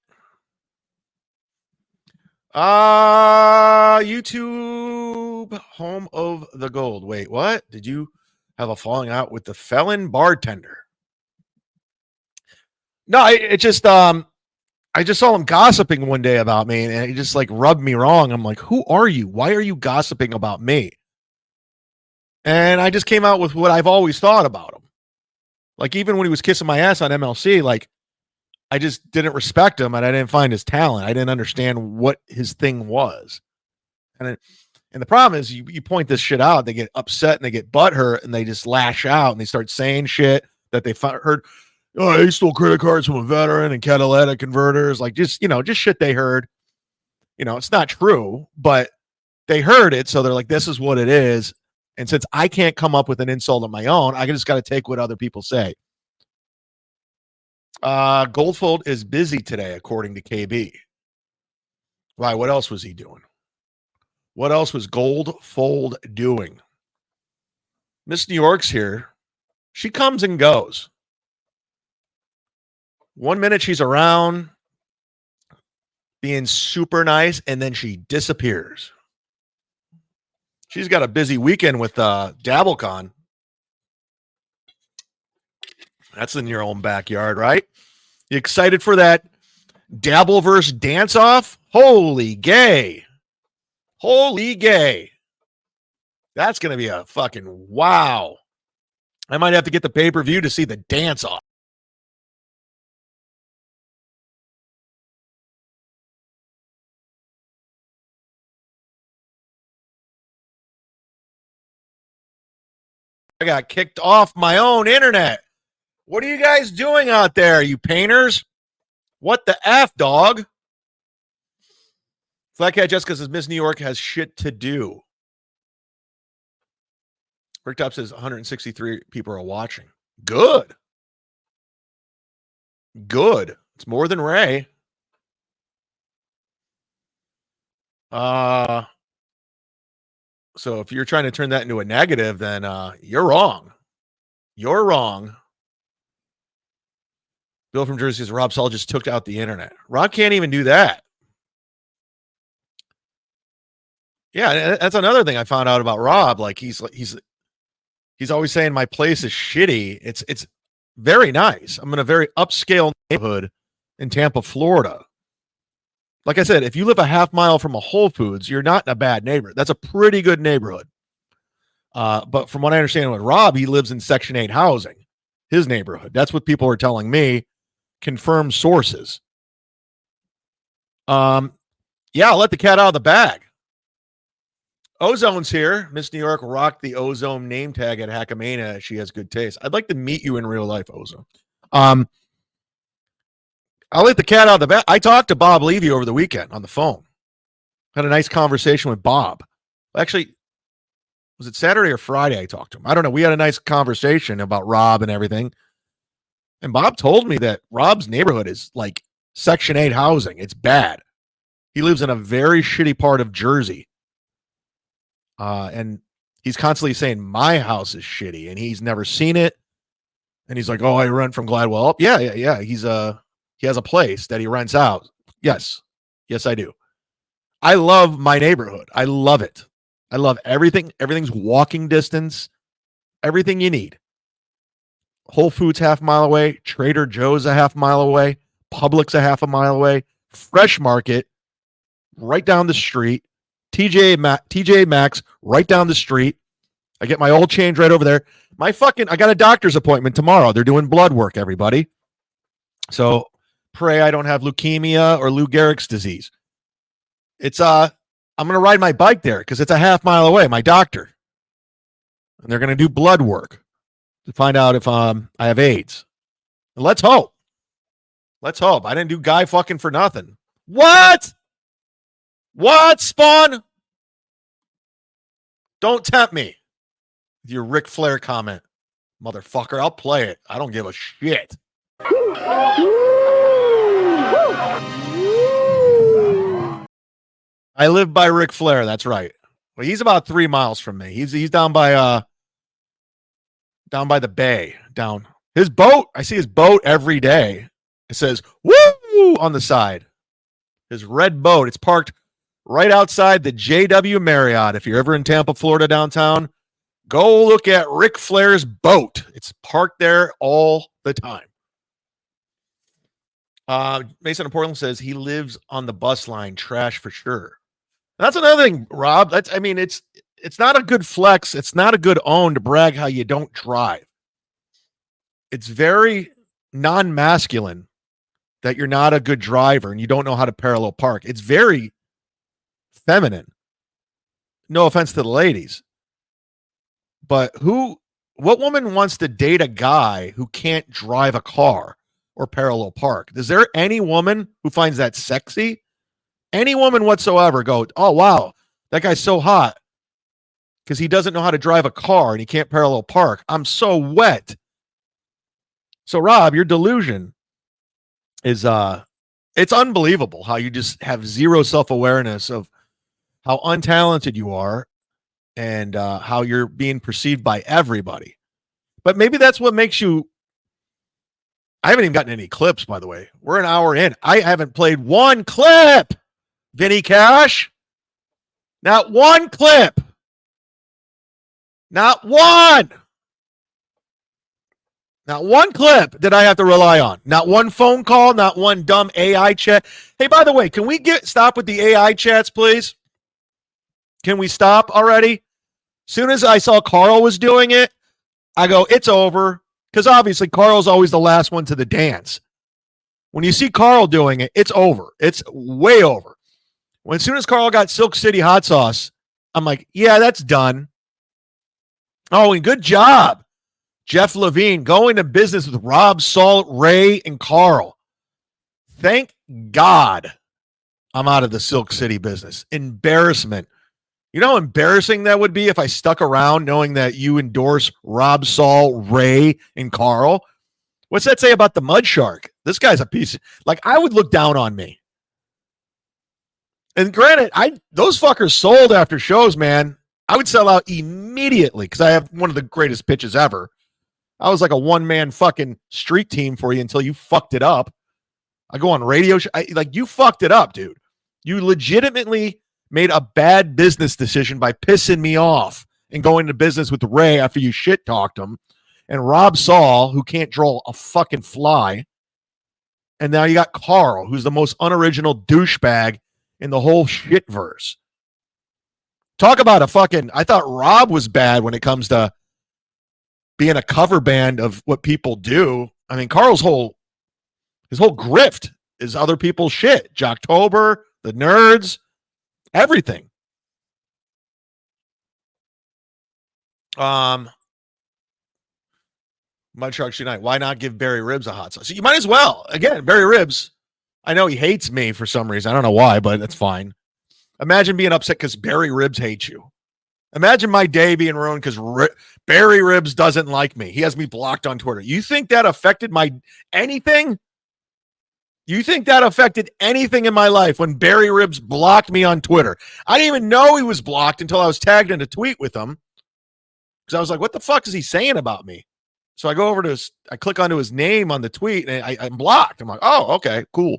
Speaker 2: YouTube, home of the gold. Wait, what? Did you have a falling out with the felon bartender? No, it just I just saw him gossiping one day about me, and he just like rubbed me wrong. I'm like, who are you? Why are you gossiping about me? And I just came out with what I've always thought about him. Like, even when he was kissing my ass on MLC, like, I just didn't respect him, and I didn't find his talent. I didn't understand what his thing was. And the problem is, you point this shit out, they get upset and they get butthurt, and they just lash out and they start saying shit that they heard. Oh, he stole credit cards from a veteran and catalytic converters. Like, just shit they heard. It's not true, but they heard it, so they're like, this is what it is. And since I can't come up with an insult of my own, I just got to take what other people say. Goldfold is busy today, according to KB. Why? What else was he doing? What else was Goldfold doing? Miss New York's here. She comes and goes. 1 minute she's around being super nice, and then she disappears. She's got a busy weekend with DabbleCon. That's in your own backyard, right? You excited for that Dabbleverse dance-off? Holy gay. Holy gay. That's going to be a fucking wow. I might have to get the pay-per-view to see the dance-off. I got kicked off my own internet. What are you guys doing out there, you painters? What the F, dog? Flatcat Jessica says Miss New York has shit to do. Ricktop says 163 people are watching. Good. Good. It's more than Ray. So if you're trying to turn that into a negative, then you're wrong. You're wrong. Bill from Jersey says Rob Saul just took out the internet. Rob can't even do that. Yeah, that's another thing I found out about Rob. Like he's always saying my place is shitty. It's very nice. I'm in a very upscale neighborhood in Tampa, Florida. Like I said, if you live a half mile from a Whole Foods, you're not in a bad neighborhood. That's a pretty good neighborhood. But from what I understand with Rob, he lives in Section 8 housing, his neighborhood. That's what people are telling me. Confirmed sources. Yeah, I'll let the cat out of the bag. Ozone's here. Miss New York rocked the Ozone name tag at Hackamania. She has good taste. I'd like to meet you in real life, Ozone. I'll let the cat out of the bag. I talked to Bob Levy over the weekend on the phone. Had a nice conversation with Bob. Actually, was it Saturday or Friday I talked to him? I don't know. We had a nice conversation about Rob and everything. And Bob told me that Rob's neighborhood is like Section 8 housing. It's bad. He lives in a very shitty part of Jersey. And he's constantly saying, my house is shitty, and he's never seen it. And he's like, oh, I rent from Gladwell. Oh, yeah. He has a place that he rents out. Yes, I do. I love my neighborhood. I love it. I love everything. Everything's walking distance. Everything you need. Whole Foods half mile away. Trader Joe's a half mile away. Publix a half a mile away. Fresh Market right down the street. TJ Maxx right down the street. I get my oil change right over there. I got a doctor's appointment tomorrow. They're doing blood work, everybody. So pray I don't have leukemia or Lou Gehrig's disease. It's I'm going to ride my bike there because it's a half mile away, my doctor. And they're going to do blood work to find out if I have AIDS. And let's hope. I didn't do guy fucking for nothing. What, Spawn? Don't tempt me with your Ric Flair comment, motherfucker. I'll play it. I don't give a shit. I live by Ric Flair. That's right. Well, he's about 3 miles from me. He's down by the bay. Down his boat. I see his boat every day. It says "woo" on the side. His red boat. It's parked right outside the JW Marriott. If you're ever in Tampa, Florida, downtown, go look at Ric Flair's boat. It's parked there all the time. Mason of Portland says he lives on the bus line. Trash for sure. That's another thing, Rob. It's not a good flex. It's not a good own to brag how you don't drive. It's very non-masculine that you're not a good driver and you don't know how to parallel park. It's very feminine. No offense to the ladies. But what woman wants to date a guy who can't drive a car or parallel park? Is there any woman who finds that sexy? Any woman whatsoever go, oh, wow, that guy's so hot because he doesn't know how to drive a car and he can't parallel park. I'm so wet. So, Rob, your delusion is it's unbelievable how you just have zero self-awareness of how untalented you are and how you're being perceived by everybody. But maybe that's what makes you. I haven't even gotten any clips, by the way. We're an hour in. I haven't played one clip. Vinny Cash. Not one clip. Not one. Not one clip that I have to rely on. Not one phone call. Not one dumb AI chat. Hey, by the way, can we stop with the AI chats, please? Can we stop already? Soon as I saw Carl was doing it, I go, it's over. Because obviously Carl's always the last one to the dance. When you see Carl doing it, it's over. It's way over. As soon as Carl got Silk City hot sauce, I'm like, yeah, that's done. Oh, and good job, Jeff Levine, going to business with Rob Saul, Ray, and Carl. Thank God I'm out of the Silk City business. Embarrassment. You know how embarrassing that would be if I stuck around knowing that you endorse Rob Saul, Ray, and Carl? What's that say about the Mud Shark? This guy's a piece of, I would look down on me. And granted, those fuckers sold after shows, man. I would sell out immediately because I have one of the greatest pitches ever. I was like a one-man fucking street team for you until you fucked it up. I go on radio. You fucked it up, dude. You legitimately made a bad business decision by pissing me off and going to business with Ray after you shit-talked him. And Rob Saul, who can't draw a fucking fly. And now you got Carl, who's the most unoriginal douchebag in the whole shitverse. Talk about I thought Rob was bad when it comes to being a cover band of what people do. I mean, Carl's whole grift is other people's shit. Jocktober, the Nerds, everything. Mud Sharks Unite. Why not give Barry Ribs a hot sauce? You might as well. Again, Barry Ribs, I know he hates me for some reason. I don't know why, but that's fine. Imagine being upset because Barry Ribs hates you. Imagine my day being ruined because Barry Ribs doesn't like me. He has me blocked on Twitter. You think that affected my anything? You think that affected anything in my life when Barry Ribs blocked me on Twitter? I didn't even know he was blocked until I was tagged in a tweet with him. Because I was like, what the fuck is he saying about me? So I go over to I click onto his name on the tweet and I'm blocked. I'm like, oh, okay, cool.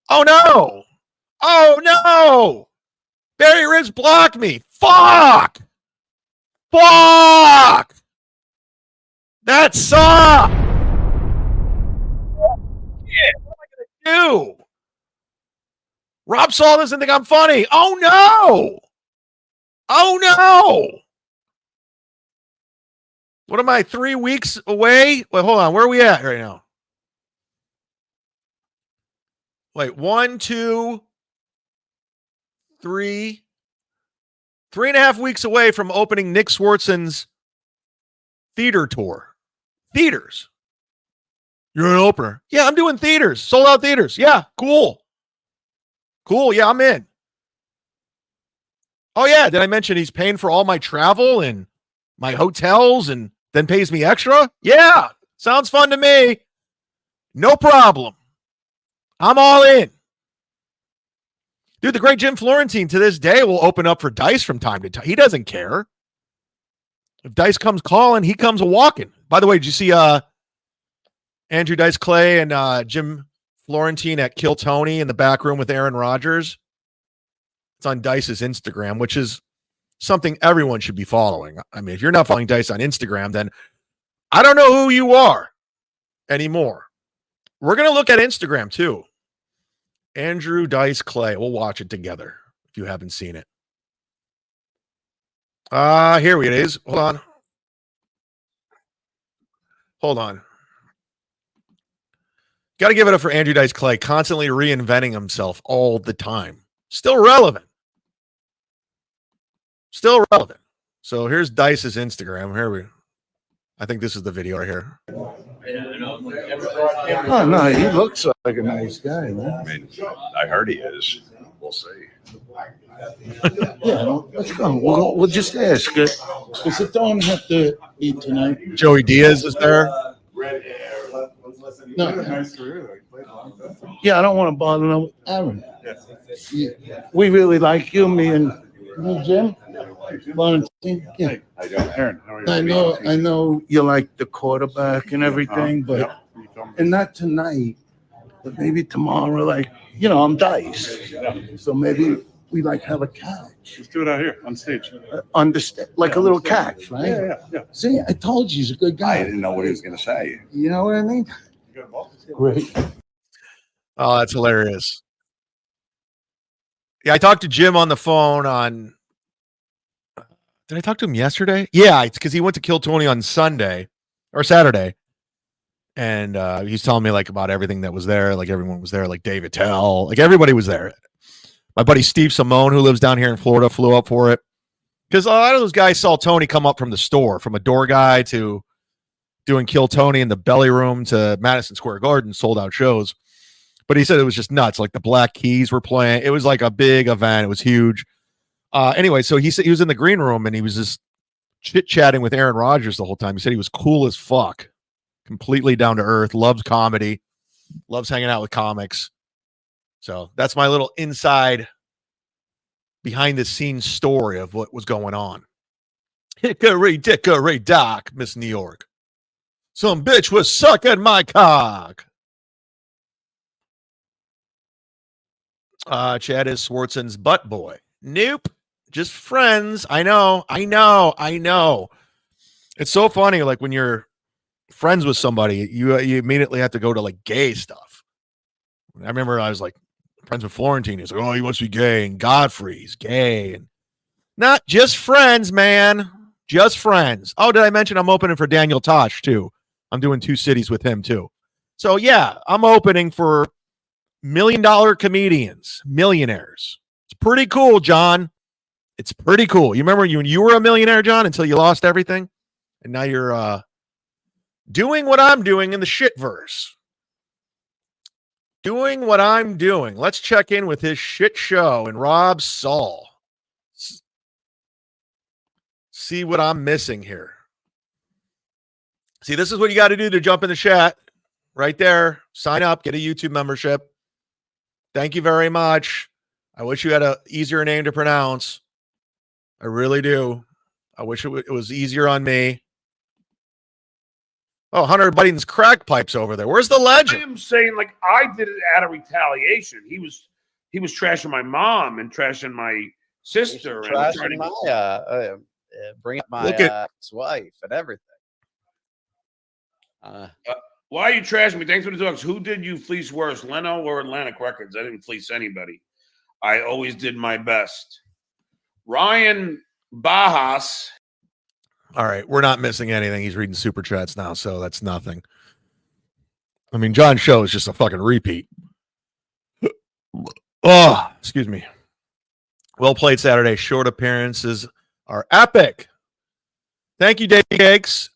Speaker 2: Oh no. Oh no. Barry Ribs blocked me. Fuck. Fuck. That sucks. Shit, what am I going to do? Rob Saul doesn't think I'm funny. Oh no. Oh no. What am I, 3 weeks away? Wait, hold on. Where are we at right now? Wait, 1, 2, 3. 3.5 weeks away from opening Nick Swartzen's theater tour. Theaters. You're an opener. Yeah, I'm doing theaters. Sold out theaters. Yeah, cool. Cool. Yeah, I'm in. Oh, yeah. Did I mention he's paying for all my travel and my hotels and then pays me extra? Yeah. Sounds fun to me. No problem. I'm all in. Dude, the great Jim Florentine to this day will open up for Dice from time to time. He doesn't care. If Dice comes calling, he comes walking. By the way, did you see Andrew Dice Clay and Jim Florentine at Kill Tony in the back room with Aaron Rodgers? It's on Dice's Instagram, which is something everyone should be following. I mean, if you're not following Dice on Instagram, then I don't know who you are anymore. We're going to look at Instagram too. Andrew Dice Clay. We'll watch it together if you haven't seen it. Here it is. Hold on. Hold on. Got to give it up for Andrew Dice Clay, constantly reinventing himself all the time. Still relevant. Still relevant. So here's Dice's Instagram. I think this is the video right here.
Speaker 5: Oh, no, he looks like a nice guy, man.
Speaker 6: I mean, I heard he is. We'll see.
Speaker 5: Yeah, let's go. We'll just ask it. Because it don't have to be tonight.
Speaker 2: Joey Diaz is there.
Speaker 5: No. Yeah, I don't want to bother no Aaron. We really like you, me and Jim. Valentine. Yeah.
Speaker 6: Aaron, how are you?
Speaker 5: I know you like the quarterback and everything, but and not tonight, but maybe tomorrow. Like, I'm Dice, so maybe we have a catch.
Speaker 6: Let's do it out here on stage.
Speaker 5: Understand, like a little catch, right?
Speaker 6: Yeah.
Speaker 5: See, I told you he's a good guy.
Speaker 6: I didn't know what he was going to say.
Speaker 5: You know what I mean? Great.
Speaker 2: Oh, that's hilarious. Yeah, I talked to Jim on the phone on. Did I talk to him yesterday? Yeah, it's because he went to Kill Tony on Sunday or Saturday. And he's telling me about everything that was there. Like everyone was there, like David Tell, like everybody was there. My buddy Steve Simone, who lives down here in Florida, flew up for it. Because a lot of those guys saw Tony come up from the store, from a door guy to doing Kill Tony in the belly room to Madison Square Garden, sold out shows. But he said it was just nuts. Like the Black Keys were playing. It was like a big event. It was huge. Anyway, so he said he was in the green room and he was just chit-chatting with Aaron Rodgers the whole time. He said he was cool as fuck, completely down to earth, loves comedy, loves hanging out with comics. So that's my little inside behind-the-scenes story of what was going on. Hickory dickory dock, Miss New York. Some bitch was sucking my cock. Chad is Swartzen's butt boy. Nope. Just friends. I know. It's so funny. Like when you're friends with somebody, you immediately have to go to gay stuff. I remember I was friends with Florentine. He's like, oh, he must be gay. And Godfrey's gay. And not just friends, man. Just friends. Oh, did I mention I'm opening for Daniel Tosh too? I'm doing 2 cities with him too. So yeah, I'm opening for $1 million comedians, millionaires. It's pretty cool, John. It's pretty cool. You remember when you were a millionaire, John, until you lost everything? And now you're doing what I'm doing in the shitverse. Doing what I'm doing. Let's check in with his shit show and Rob Saul. See what I'm missing here. See, this is what you got to do to jump in the chat. Right there. Sign up. Get a YouTube membership. Thank you very much. I wish you had an easier name to pronounce. I really do. I wish it was easier on me. Oh, Hunter Biden's crack pipes over there. Where's the
Speaker 4: I
Speaker 2: legend?
Speaker 4: am saying, like, I did it out of retaliation. He was trashing my mom and trashing my sister and trying
Speaker 3: Trashing
Speaker 4: to
Speaker 3: my bring up my
Speaker 2: Look at-
Speaker 3: ex-wife and everything.
Speaker 4: Why are you trashing me? Thanks for the talks. Who did you fleece worse, Leno or Atlantic Records? I didn't fleece anybody. I always did my best. Ryan Bajas.
Speaker 2: All right, we're not missing anything. He's reading super chats now, so that's nothing. I mean, John's show is just a fucking repeat. Oh, excuse me. Well played Saturday. Short appearances are epic. Thank you, Davy Cakes.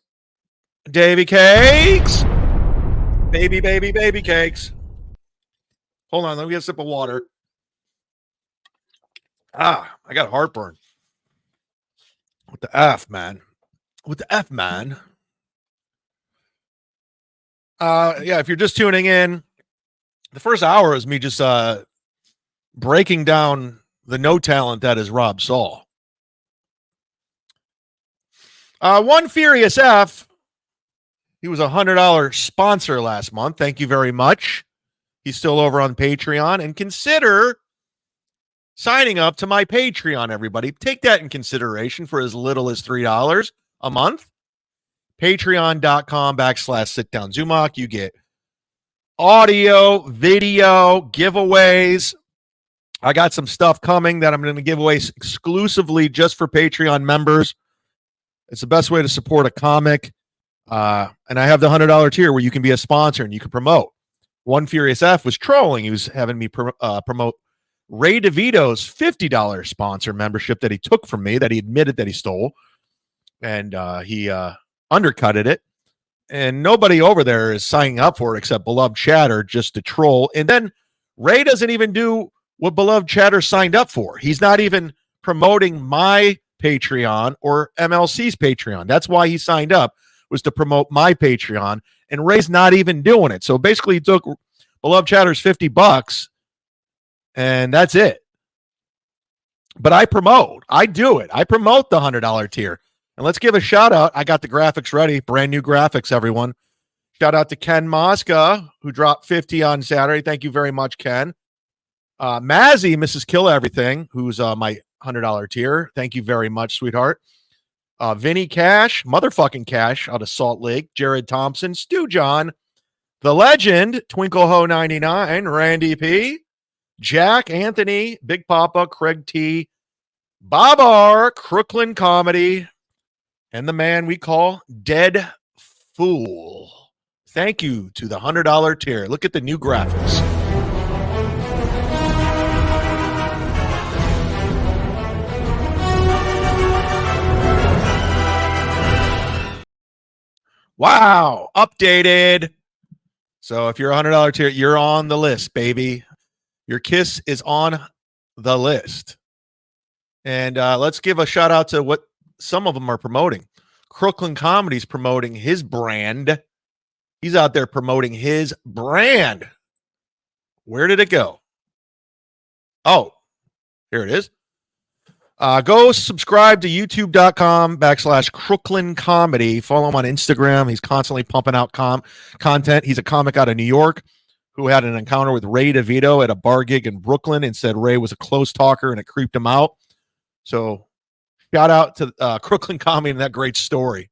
Speaker 2: Davy Cakes. Baby cakes. Hold on, let me get a sip of water. I got heartburn. What the F, man? What the F, man? Yeah, if you're just tuning in, the first hour is me just breaking down the no talent that is Rob Saul. One Furious F. He was a $100 sponsor last month. Thank you very much. He's still over on Patreon. And consider signing up to my Patreon, everybody. Take that in consideration for as little as $3 a month. Patreon.com/sitdown Zumock. You get audio, video, giveaways. I got some stuff coming that I'm going to give away exclusively just for Patreon members. It's the best way to support a comic. And I have the $100 tier where you can be a sponsor and you can promote. One Furious F was trolling. He was having me promote Ray DeVito's $50 sponsor membership that he took from me, that he admitted that he stole. And he undercutted it. And nobody over there is signing up for it except Beloved Chatter just to troll. And then Ray doesn't even do what Beloved Chatter signed up for. He's not even promoting my Patreon or MLC's Patreon. That's why he signed up, was to promote my Patreon, and Ray's not even doing it. So basically he took Beloved Chatter's $50 and that's it. But I promote. I do it. I promote the $100 tier. And let's give a shout out. I got the graphics ready. Brand new graphics, everyone. Shout out to Ken MOSCA, who dropped 50 on Saturday. Thank you very much, Ken. Mazzy, Mrs. Kill Everything, who's my $100 tier. Thank you very much, sweetheart. Vinny Cash, motherfucking Cash out of Salt Lake. Jared Thompson, Stu John, the legend, Twinkle Ho 99, Randy P, Jack Anthony, Big Papa, Craig T, Bob R, Crooklyn Comedy, and the man we call Dead Fool. Thank you to the $100 tier. Look at the new graphics. Wow, updated. So if you're a $100 tier, you're on the list, baby. Your kiss is on the list. And let's give a shout out to what some of them are promoting. Crooklyn Comedy's promoting his brand. He's out there promoting his brand. Where did it go? Oh, here it is. Go subscribe to youtube.com/Crooklyn Comedy. Follow him on Instagram. He's constantly pumping out content. He's a comic out of New York who had an encounter with Ray DeVito at a bar gig in Brooklyn and said Ray was a close talker and it creeped him out. So shout out to Crooklyn Comedy and that great story.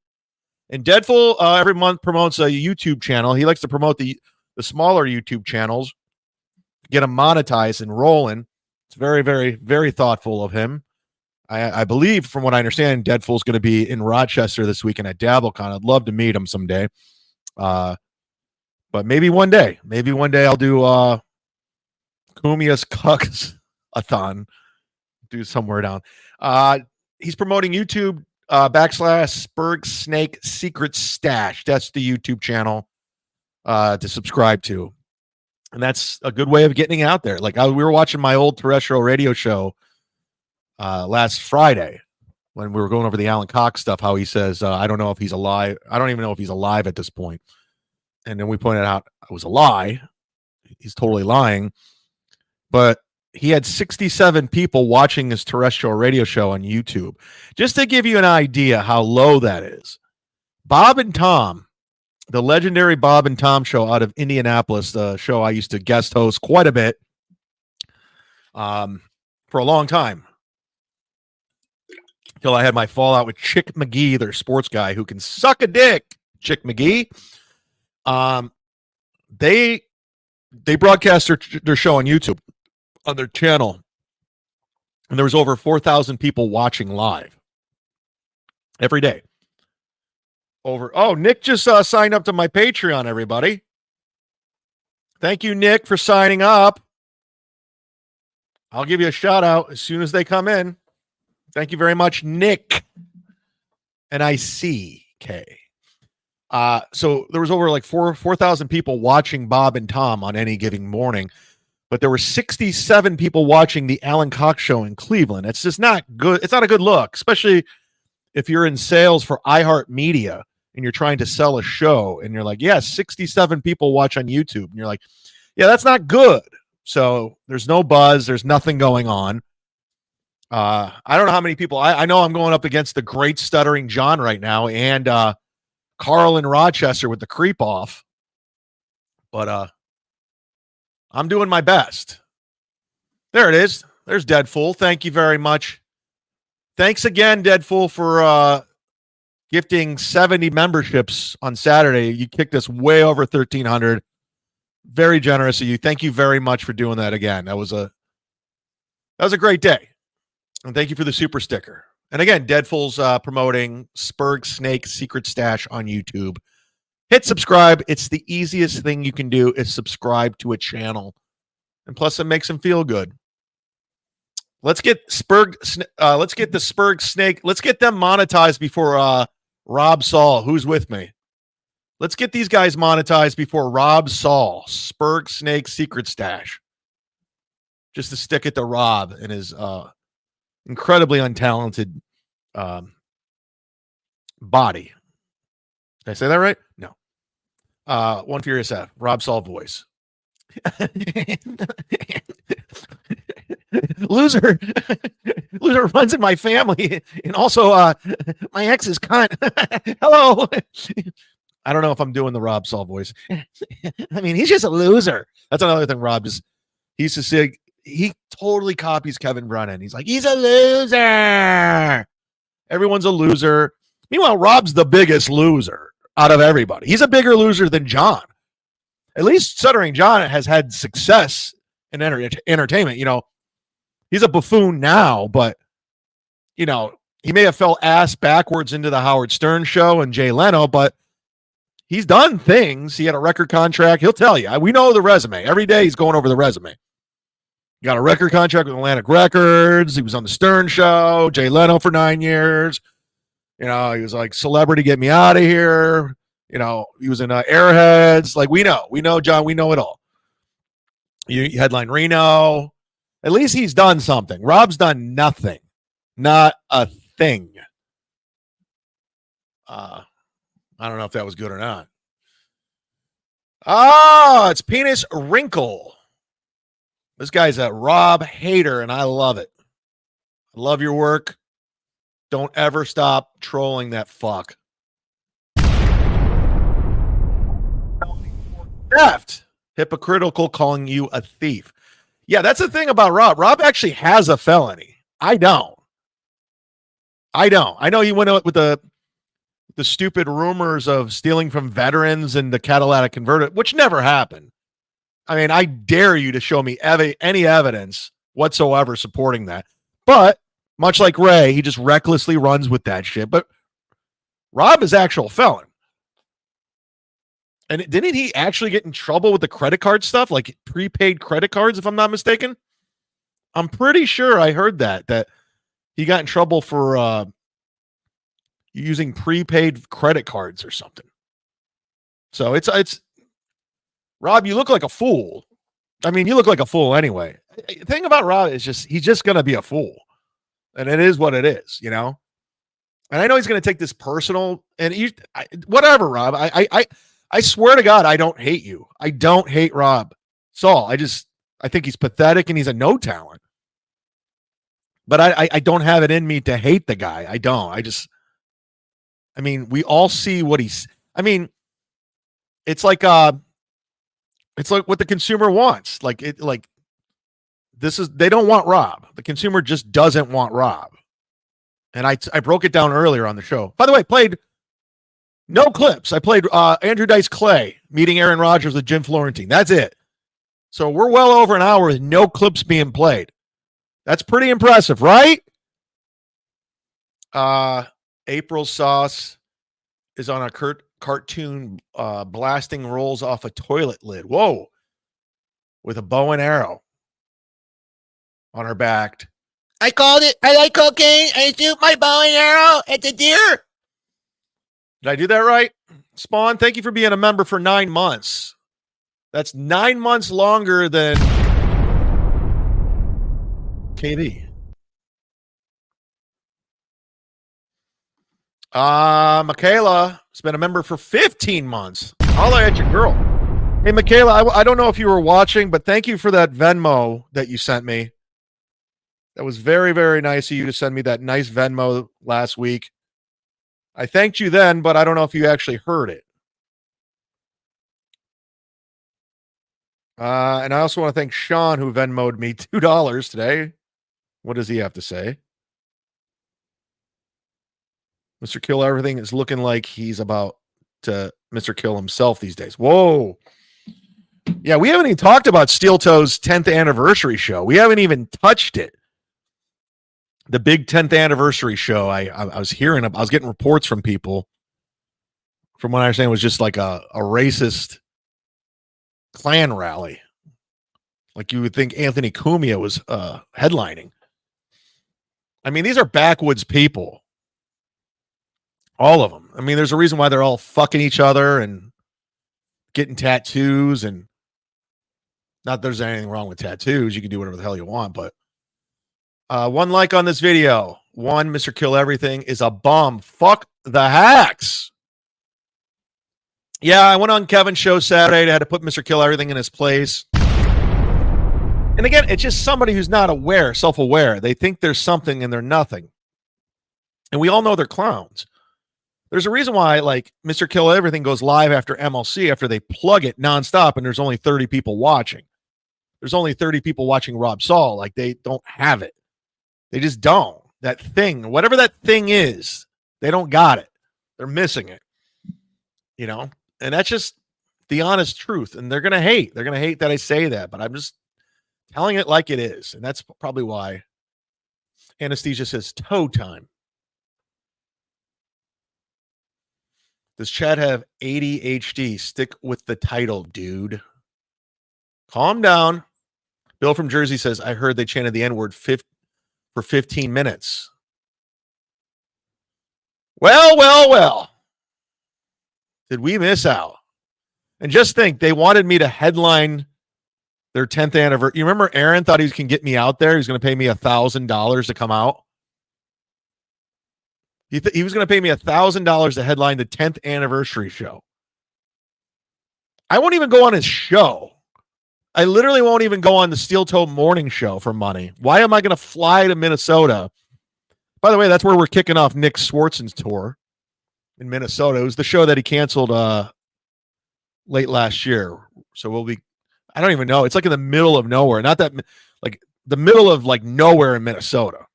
Speaker 2: And Deadful every month promotes a YouTube channel. He likes to promote the smaller YouTube channels, get them monetized and rolling. It's very, very, very thoughtful of him. I believe, from what I understand, Deadpool's going to be in Rochester this weekend at DabbleCon. I'd love to meet him someday. But maybe one day. Maybe one day I'll do Cumia'S Cucks-a-thon. Do somewhere down. He's promoting YouTube /Spurg Snake Secret Stash. That's the YouTube channel to subscribe to. And that's a good way of getting out there. Like we were watching my old terrestrial radio show last Friday when we were going over the Alan Cox stuff, how he says, I don't know if he's alive. I don't even know if he's alive at this point. And then we pointed out it was a lie. He's totally lying. But he had 67 people watching his terrestrial radio show on YouTube. Just to give you an idea how low that is. Bob and Tom, the legendary Bob and Tom show out of Indianapolis, the show I used to guest host quite a bit for a long time. Till I had my fallout with Chick McGee, their sports guy who can suck a dick. Chick McGee. They broadcast their show on YouTube on their channel, and there was over 4,000 people watching live every day. Nick just signed up to my Patreon, everybody. Thank you, Nick, for signing up. I'll give you a shout out as soon as they come in. Thank you very much, Nick. N-I-C-K. So there was over like 4,000 people watching Bob and Tom on any given morning, but there were 67 people watching the Alan Cox show in Cleveland. It's just not good. It's not a good look, especially if you're in sales for iHeartMedia and you're trying to sell a show and you're like, yeah, 67 people watch on YouTube. And you're like, yeah, that's not good. So there's no buzz. There's nothing going on. I don't know how many people. I know I'm going up against the great Stuttering John right now and Carl in Rochester with the creep off. But I'm doing my best. There it is. There's Deadfool. Thank you very much. Thanks again, Deadfool, for gifting 70 memberships on Saturday. You kicked us way over 1,300. Very generous of you. Thank you very much for doing that again. That was a great day. And thank you for the super sticker. And again, Deadfool's promoting Spurg Snake Secret Stash on YouTube. Hit subscribe. It's the easiest thing you can do is subscribe to a channel. And plus it makes them feel good. Let's get let's get the Spurg Snake. Let's get them monetized before Rob Saul, who's with me. Let's get these guys monetized before Rob Saul, Spurg Snake Secret Stash. Just to stick it to Rob and his incredibly untalented body. Did I say that right? No. One Furious F. Rob Saul voice. Loser runs in my family, and also my ex is cunt. Hello. I don't know if I'm doing the Rob Saul voice. I mean, he's just a loser. That's another thing. Rob just he used to say. He totally copies Kevin Brennan. He's like, he's a loser. Everyone's a loser. Meanwhile, Rob's the biggest loser out of everybody. He's a bigger loser than John. At least Stuttering John has had success in entertainment. You know, he's a buffoon now, but, you know, he may have fell ass backwards into the Howard Stern show and Jay Leno, but he's done things. He had a record contract. He'll tell you. We know the resume. Every day he's going over the resume. Got a record contract with Atlantic Records. He was on the Stern show. Jay Leno for 9 years. You know, he was like, celebrity, get me out of here. You know, he was in Airheads. Like, we know, John, we know it all. You headline Reno. At least he's done something. Rob's done nothing. Not a thing. I don't know if that was good or not. Oh, it's Penis Wrinkle. This guy's a Rob hater, and I love it. I love your work. Don't ever stop trolling that fuck. Theft. Hypocritical, calling you a thief. Yeah, that's the thing about Rob. Rob actually has a felony. I don't. I know he went out with the stupid rumors of stealing from veterans and the catalytic converter, which never happened. I mean, I dare you to show me any evidence whatsoever supporting that. But much like Ray, he just recklessly runs with that shit. But Rob is actual felon. And didn't he actually get in trouble with the credit card stuff, like prepaid credit cards, if I'm not mistaken? I'm pretty sure I heard that he got in trouble for using prepaid credit cards or something. So it's Rob, you look like a fool. I mean, you look like a fool anyway. The thing about Rob is just he's just gonna be a fool, and it is what it is, you know. And I know he's gonna take this personal, and whatever, Rob. I swear to God, I don't hate you. I don't hate Rob Saul. I think he's pathetic and he's a no talent. But I don't have it in me to hate the guy. I don't. I mean, we all see what he's. I mean, it's like what the consumer wants. They don't want Rob. The consumer just doesn't want Rob. And I broke it down earlier on the show. By the way, played no clips. I played Andrew Dice Clay meeting Aaron Rodgers with Jim Florentine. That's it. So we're well over an hour with no clips being played. That's pretty impressive, right? April Sauce is on a cartoon blasting rolls off a toilet lid. Whoa. With a bow and arrow on her back. I called it. I like cocaine. I shoot my bow and arrow at the deer. Did I do that right? Spawn, thank you for being a member for 9 months. That's 9 months longer than KD. Michaela has been a member for 15 months. Holla at your girl. Hey, Michaela, I don't know if you were watching, but thank you for that Venmo that you sent me. That was very, very nice of you to send me that nice Venmo last week. I thanked you then, but I don't know if you actually heard it. And I also want to thank Sean, who Venmo'd me $2 today. What does he have to say? Mr. Kill Everything is looking like he's about to Mr. Kill himself these days. Whoa. Yeah, we haven't even talked about Steel Toe's 10th anniversary show. We haven't even touched it. The big 10th anniversary show. I was getting reports from people. From what I understand, it was just like a racist Klan rally. Like you would think Anthony Cumia was headlining. I mean, these are backwoods people. All of them. I mean, there's a reason why they're all fucking each other and getting tattoos. And not that there's anything wrong with tattoos. You can do whatever the hell you want. But one like on this video. One, Mr. Kill Everything is a bum. Fuck the hacks. Yeah, I went on Kevin's show Saturday. I had to put Mr. Kill Everything in his place. And again, it's just somebody who's not aware, self-aware. They think there's something and they're nothing. And we all know they're clowns. There's a reason why, like, Mr. Kill Everything goes live after MLC, after they plug it nonstop, and there's only 30 people watching. There's only 30 people watching Rob Saul. Like, they don't have it. They just don't. That thing, whatever that thing is, they don't got it. They're missing it. You know? And that's just the honest truth. And they're going to hate. They're going to hate that I say that, but I'm just telling it like it is. And that's probably why Anesthesia says toe time. Does Chad have ADHD? Stick with the title, dude. Calm down. Bill from Jersey says, I heard they chanted the N-word for 15 minutes. Well. Did we miss out? And just think, they wanted me to headline their 10th anniversary. You remember Aaron thought he can get me out there? He's going to pay me $1,000 to come out. He was going to pay me $1,000 to headline the 10th anniversary show. I won't even go on his show. I literally won't even go on the Steel Toe morning show for money. Why am I going to fly to Minnesota? By the way, that's where we're kicking off Nick Swartzen's tour in Minnesota. It was the show that he canceled late last year. So we'll be, I don't even know. It's like in the middle of nowhere. Not that, like the middle of like nowhere in Minnesota.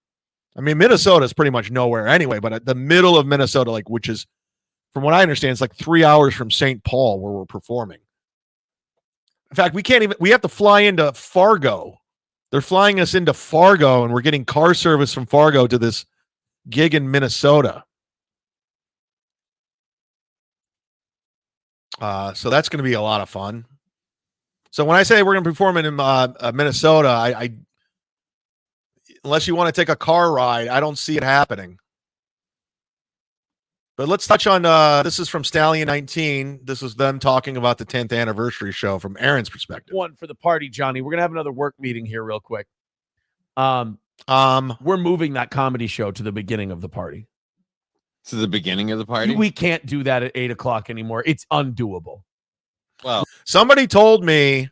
Speaker 2: I mean, Minnesota is pretty much nowhere anyway, but at the middle of Minnesota, like, which is, from what I understand, it's like 3 hours from St. Paul where we're performing. In fact, we have to fly into Fargo. They're flying us into Fargo, and we're getting car service from Fargo to this gig in Minnesota. So that's going to be a lot of fun. So when I say we're going to be performing in Minnesota, I unless you want to take a car ride, I don't see it happening. But let's touch on this is from Stallion 19. This is them talking about the 10th anniversary show from Aaron's perspective.
Speaker 7: One for the party, Johnny. We're gonna have another work meeting here real quick. We're moving that comedy show to the beginning of the party.
Speaker 8: To the beginning of the party?
Speaker 7: We can't do that at 8:00 anymore. It's undoable.
Speaker 8: Well,
Speaker 2: somebody told me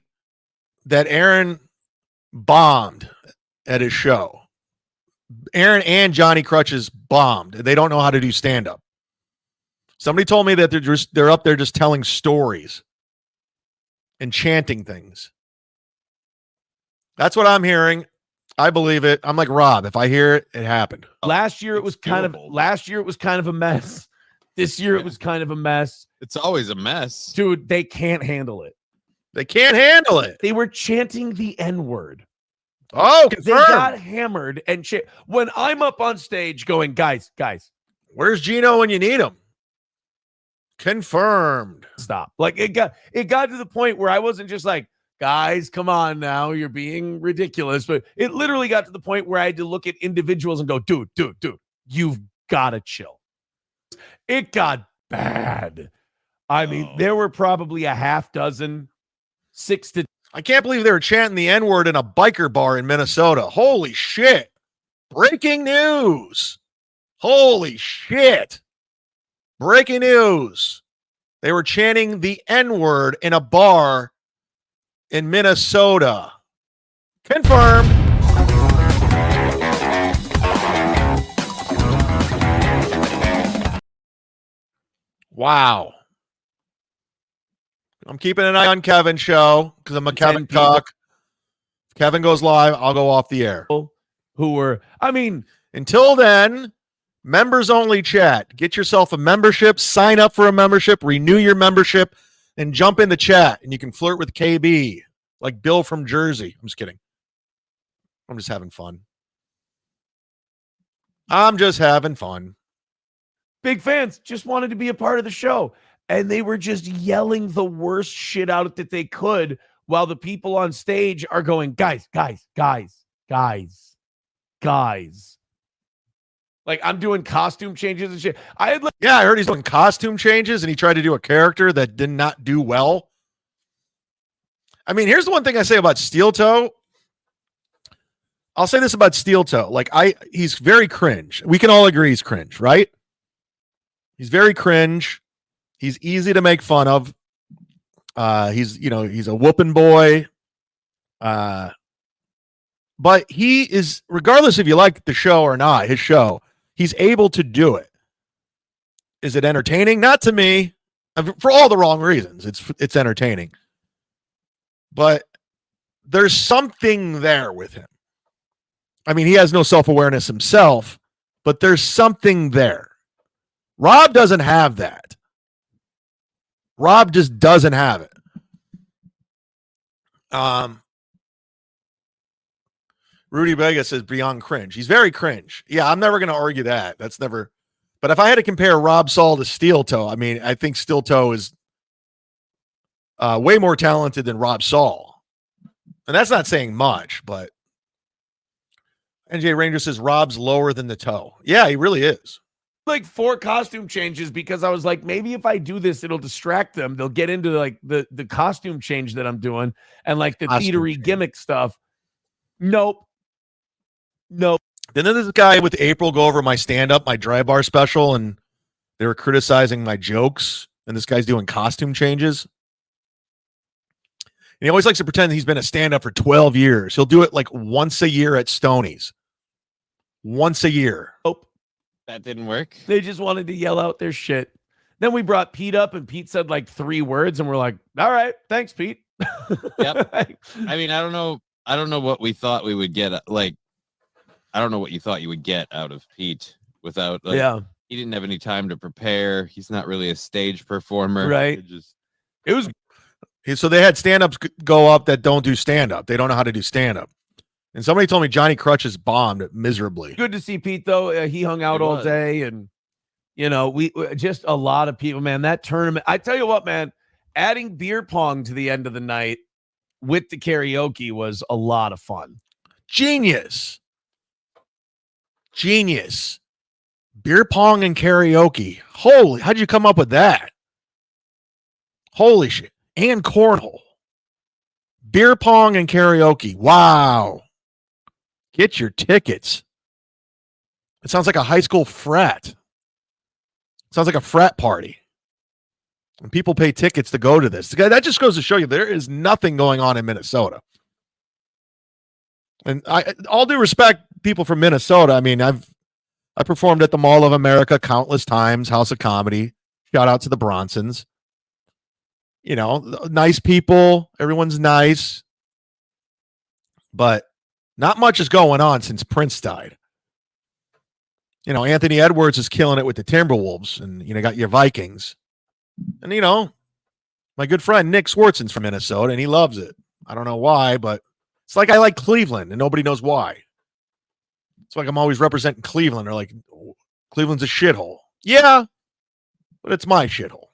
Speaker 2: that Aaron bombed at his show. Aaron and Johnny Crutches bombed. They don't know how to do stand-up. Somebody told me that they're up there just telling stories and chanting things. That's what I'm hearing. I believe it. I'm like Rob. If I hear it, it happened.
Speaker 7: Last year it was kind of a mess. This year it was kind of a mess.
Speaker 8: it's always a mess.
Speaker 7: Dude, they can't handle it.
Speaker 2: They can't handle it.
Speaker 7: They were chanting the N-word.
Speaker 2: Oh,
Speaker 7: They
Speaker 2: confirmed.
Speaker 7: got hammered and shit. When I'm up on stage going, guys,
Speaker 2: Where's Gino when you need him? Confirmed.
Speaker 7: stop. Like it got to the point where I wasn't just like, guys, come on now, you're being ridiculous. But it literally got to the point where I had to look at individuals and go, dude, you've got to chill. It got bad. I mean, there were probably a half dozen, 6 to
Speaker 2: I can't believe they were chanting the N-word in a biker bar in Minnesota. Holy shit. Breaking news. Holy shit. Breaking news. They were chanting the N-word in a bar in Minnesota. Confirmed. Wow. I'm keeping an eye on Kevin's show because I'm a Kevin cock. If Kevin goes live, I'll go off the air.
Speaker 7: who were, I mean,
Speaker 2: Until then, members only chat. Get yourself a membership, sign up for a membership, renew your membership, and jump in the chat. And you can flirt with KB like Bill from Jersey. I'm just kidding. I'm just having fun.
Speaker 7: big fans just wanted to be a part of the show. And they were just yelling the worst shit out that they could while the people on stage are going, guys. Like, I'm doing costume changes and shit. I
Speaker 2: heard he's doing costume changes and he tried to do a character that did not do well. I mean, here's the one thing I say about Steel Toe. I'll say this about Steel Toe. He's very cringe. We can all agree he's cringe, right? He's very cringe. He's easy to make fun of. He's a whooping boy. But he is, regardless if you like the show or not, his show, he's able to do it. Is it entertaining? Not to me. For all the wrong reasons. It's entertaining. But there's something there with him. I mean, he has no self-awareness himself, but there's something there. Rob doesn't have that. Rob just doesn't have it. Rudy Vega says beyond cringe. He's very cringe. Yeah, I'm never going to argue that. That's never. But if I had to compare Rob Saul to Steel Toe, I mean, I think Steel Toe is way more talented than Rob Saul. And that's not saying much, but NJ Ranger says Rob's lower than the toe. Yeah, he really is.
Speaker 7: like 4 costume changes because I was like, maybe if I do this, it'll distract them. They'll get into like the costume change that I'm doing and like the theatery gimmick stuff. Nope.
Speaker 2: Then there's this guy with April go over my stand-up, my dry bar special, and they were criticizing my jokes, and this guy's doing costume changes. And he always likes to pretend he's been a stand-up for 12 years. He'll do it like once a year at Stoneys. Once a year.
Speaker 7: Nope.
Speaker 8: That didn't work.
Speaker 7: They just wanted to yell out their shit. Then we brought Pete up, and Pete said like 3 words, and we're like, all right, thanks, Pete.
Speaker 8: Yep. I mean, I don't know what we thought we would get. Like, I don't know what you thought you would get out of Pete without. Like,
Speaker 7: yeah.
Speaker 8: He didn't have any time to prepare. He's not really a stage performer.
Speaker 7: Right. It was.
Speaker 2: So they had stand-ups go up that don't do stand-up. They don't know how to do stand-up. And somebody told me Johnny Crutches bombed miserably.
Speaker 7: Good to see Pete, though. He hung out all day, and, we just a lot of people, man. That tournament, I tell you what, man, adding beer pong to the end of the night with the karaoke was a lot of fun.
Speaker 2: Genius. Beer pong and karaoke. Holy, how'd you come up with that? Holy shit. And cornhole. Beer pong and karaoke. Wow. Get your tickets. It sounds like a high school frat. It sounds like a frat party. And people pay tickets to go to this. That just goes to show you there is nothing going on in Minnesota. And all due respect, people from Minnesota. I mean, I performed at the Mall of America countless times, House of Comedy. Shout out to the Bronsons. You know, nice people. Everyone's nice. But not much is going on since Prince died. You know, Anthony Edwards is killing it with the Timberwolves, and, you know, got your Vikings. And, you know, my good friend Nick Swartzen's from Minnesota, and he loves it. I don't know why, but it's like I like Cleveland, and nobody knows why. It's like I'm always representing Cleveland. They're like, Cleveland's a shithole. Yeah, but it's my shithole.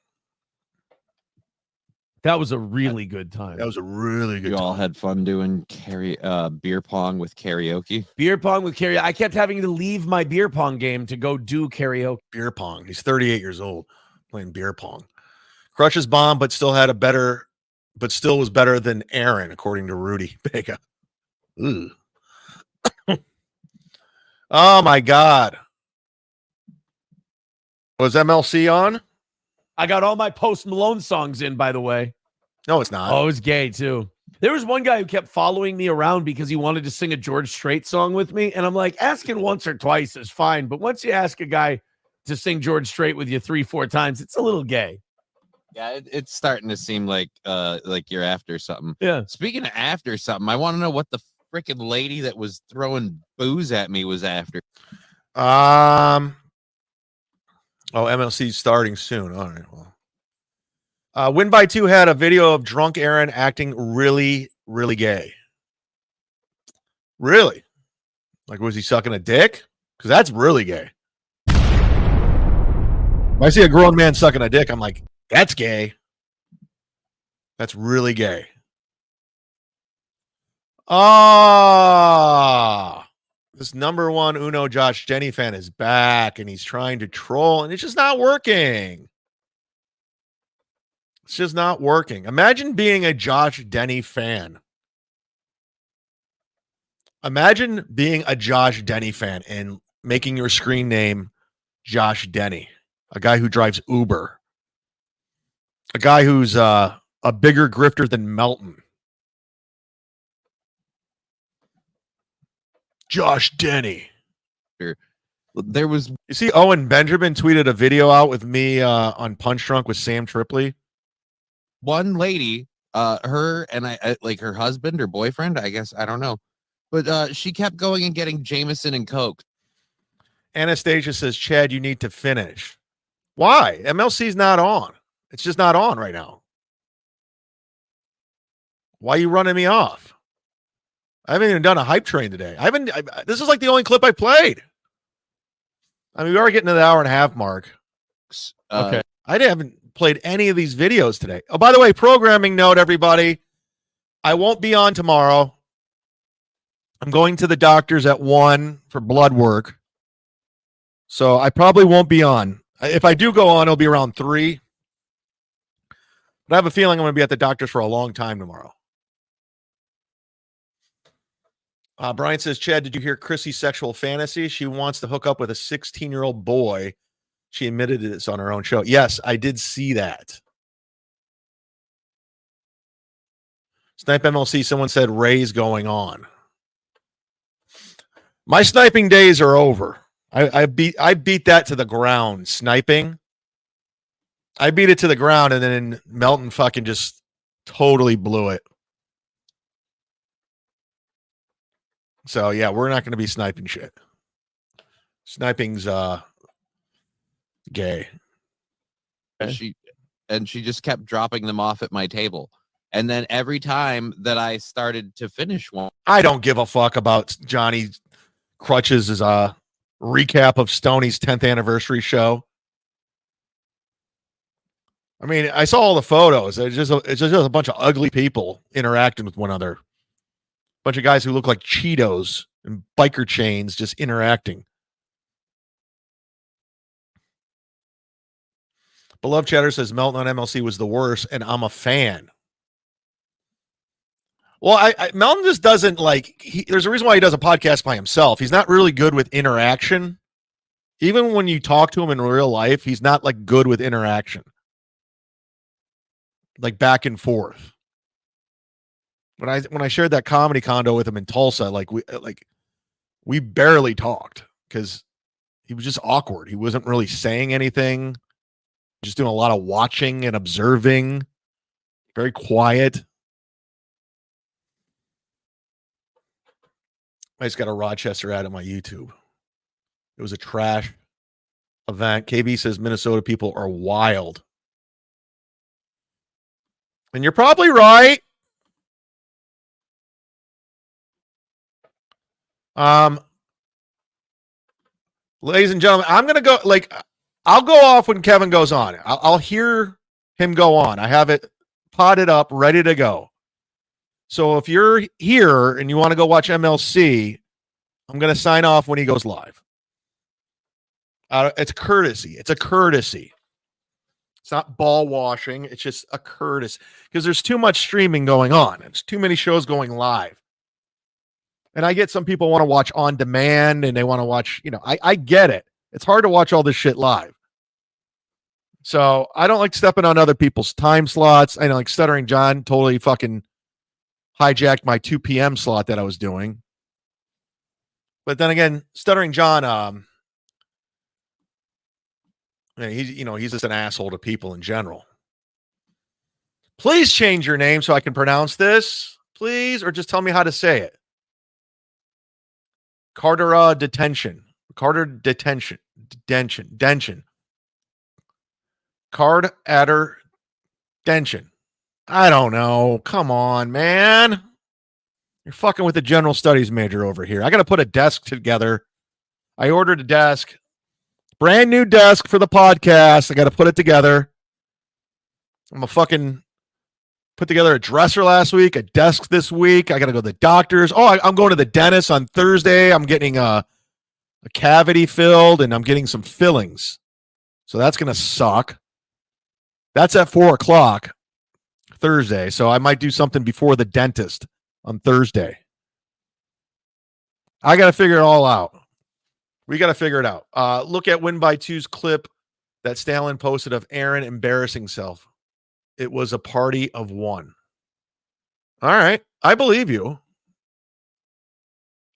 Speaker 7: That was a really good time.
Speaker 2: That was a really good
Speaker 8: You
Speaker 2: time.
Speaker 8: all had fun doing beer pong with karaoke.
Speaker 7: Beer pong with karaoke. I kept having to leave my beer pong game to go do karaoke.
Speaker 2: Beer pong. He's 38 years old playing beer pong. Crushes bomb, but still was better than Aaron, according to Rudy Vega. Ooh. Oh my God. Was MLC on?
Speaker 7: I got all my Post Malone songs in, by the way.
Speaker 2: No, it's not.
Speaker 7: Oh, it was gay too. There was one guy who kept following me around because he wanted to sing a George Strait song with me. And I'm like, asking once or twice is fine. But once you ask a guy to sing George Strait with you 3-4 times, it's a little gay.
Speaker 8: Yeah, it's starting to seem like you're after something.
Speaker 7: Yeah.
Speaker 8: Speaking of after something, I want to know what the freaking lady that was throwing booze at me was after.
Speaker 2: MLC's starting soon. All right. Well, Win by 2 had a video of drunk Aaron acting really, really gay. Really? Like, was he sucking a dick? Because that's really gay. If I see a grown man sucking a dick, I'm like, that's gay. That's really gay. This number one Uno Josh Denny fan is back, and he's trying to troll, and it's just not working. It's just not working. Imagine being a Josh Denny fan. Imagine being a Josh Denny fan and making your screen name Josh Denny, a guy who drives Uber, a guy who's a bigger grifter than Melton. Josh Denny.
Speaker 8: There was
Speaker 2: You see, Owen Benjamin tweeted a video out with me on Punch Drunk with Sam Tripoli.
Speaker 8: one lady, her and I like her husband or boyfriend, I guess, I don't know. But she kept going and getting Jameson and Coke.
Speaker 2: Anastasia says, Chad, you need to finish. Why? MLC's not on. It's just not on right now. Why are you running me off? I haven't even done a hype train today. This is like the only clip I played. I mean, we are getting to the hour and a half mark.
Speaker 7: Okay.
Speaker 2: I haven't played any of these videos today. Oh, by the way, programming note, everybody. I won't be on tomorrow. I'm going to the doctor's at 1 for blood work. So I probably won't be on. If I do go on, it'll be around 3. But I have a feeling I'm going to be at the doctor's for a long time tomorrow. Brian says, Chad, did you hear Chrissy's sexual fantasy? She wants to hook up with a 16-year-old boy. She admitted this on her own show. Yes, I did see that. Snipe MLC, someone said Ray's going on. My sniping days are over. I beat that to the ground. Sniping. I beat it to the ground, and then Melton fucking just totally blew it. So yeah, we're not going to be sniping shit. Sniping's gay.
Speaker 8: She just kept dropping them off at my table. And then every time that I started to finish one,
Speaker 2: I don't give a fuck about Johnny Crutches' recap of Stoneys' 10th anniversary show. I mean, I saw all the photos. It's just a bunch of ugly people interacting with one another. Bunch of guys who look like Cheetos and biker chains just interacting. Beloved Chatter says Melton on MLC was the worst, and I'm a fan. Well, Melton just doesn't there's a reason why he does a podcast by himself. He's not really good with interaction. Even when you talk to him in real life, he's not good with interaction. Back and forth. When I shared that comedy condo with him in Tulsa, we barely talked because he was just awkward. He wasn't really saying anything. Just doing a lot of watching and observing. Very quiet. I just got a Rochester ad on my YouTube. It was a trash event. KB says Minnesota people are wild. And you're probably right. Ladies and gentlemen, I'm going to go, I'll go off when Kevin goes on. I'll hear him go on. I have it potted up, ready to go. So if you're here and you want to go watch MLC, I'm going to sign off when he goes live. It's courtesy. It's a courtesy. It's not ball washing. It's just a courtesy because there's too much streaming going on. It's too many shows going live. And I get some people want to watch on demand and they want to watch, I get it. It's hard to watch all this shit live. So I don't like stepping on other people's time slots. I know Stuttering John totally fucking hijacked my 2 p.m. slot that I was doing. But then again, Stuttering John, he's just an asshole to people in general. Please change your name so I can pronounce this, please, or just tell me how to say it. Carter detention. Card adder dention. I don't know. Come on, man. You're fucking with the general studies major over here. I got to put a desk together. I ordered a desk. Brand new desk for the podcast. I got to put it together. I'm a fucking put together a dresser last week, a desk this week. I got to go to the doctor's. Oh, I'm going to the dentist on Thursday. I'm getting a cavity filled and I'm getting some fillings. So that's going to suck. That's at 4:00 Thursday. So I might do something before the dentist on Thursday. I got to figure it all out. We got to figure it out. Look at Win by Two's clip that Stalin posted of Aaron embarrassing himself. It was a party of one. All right. I believe you.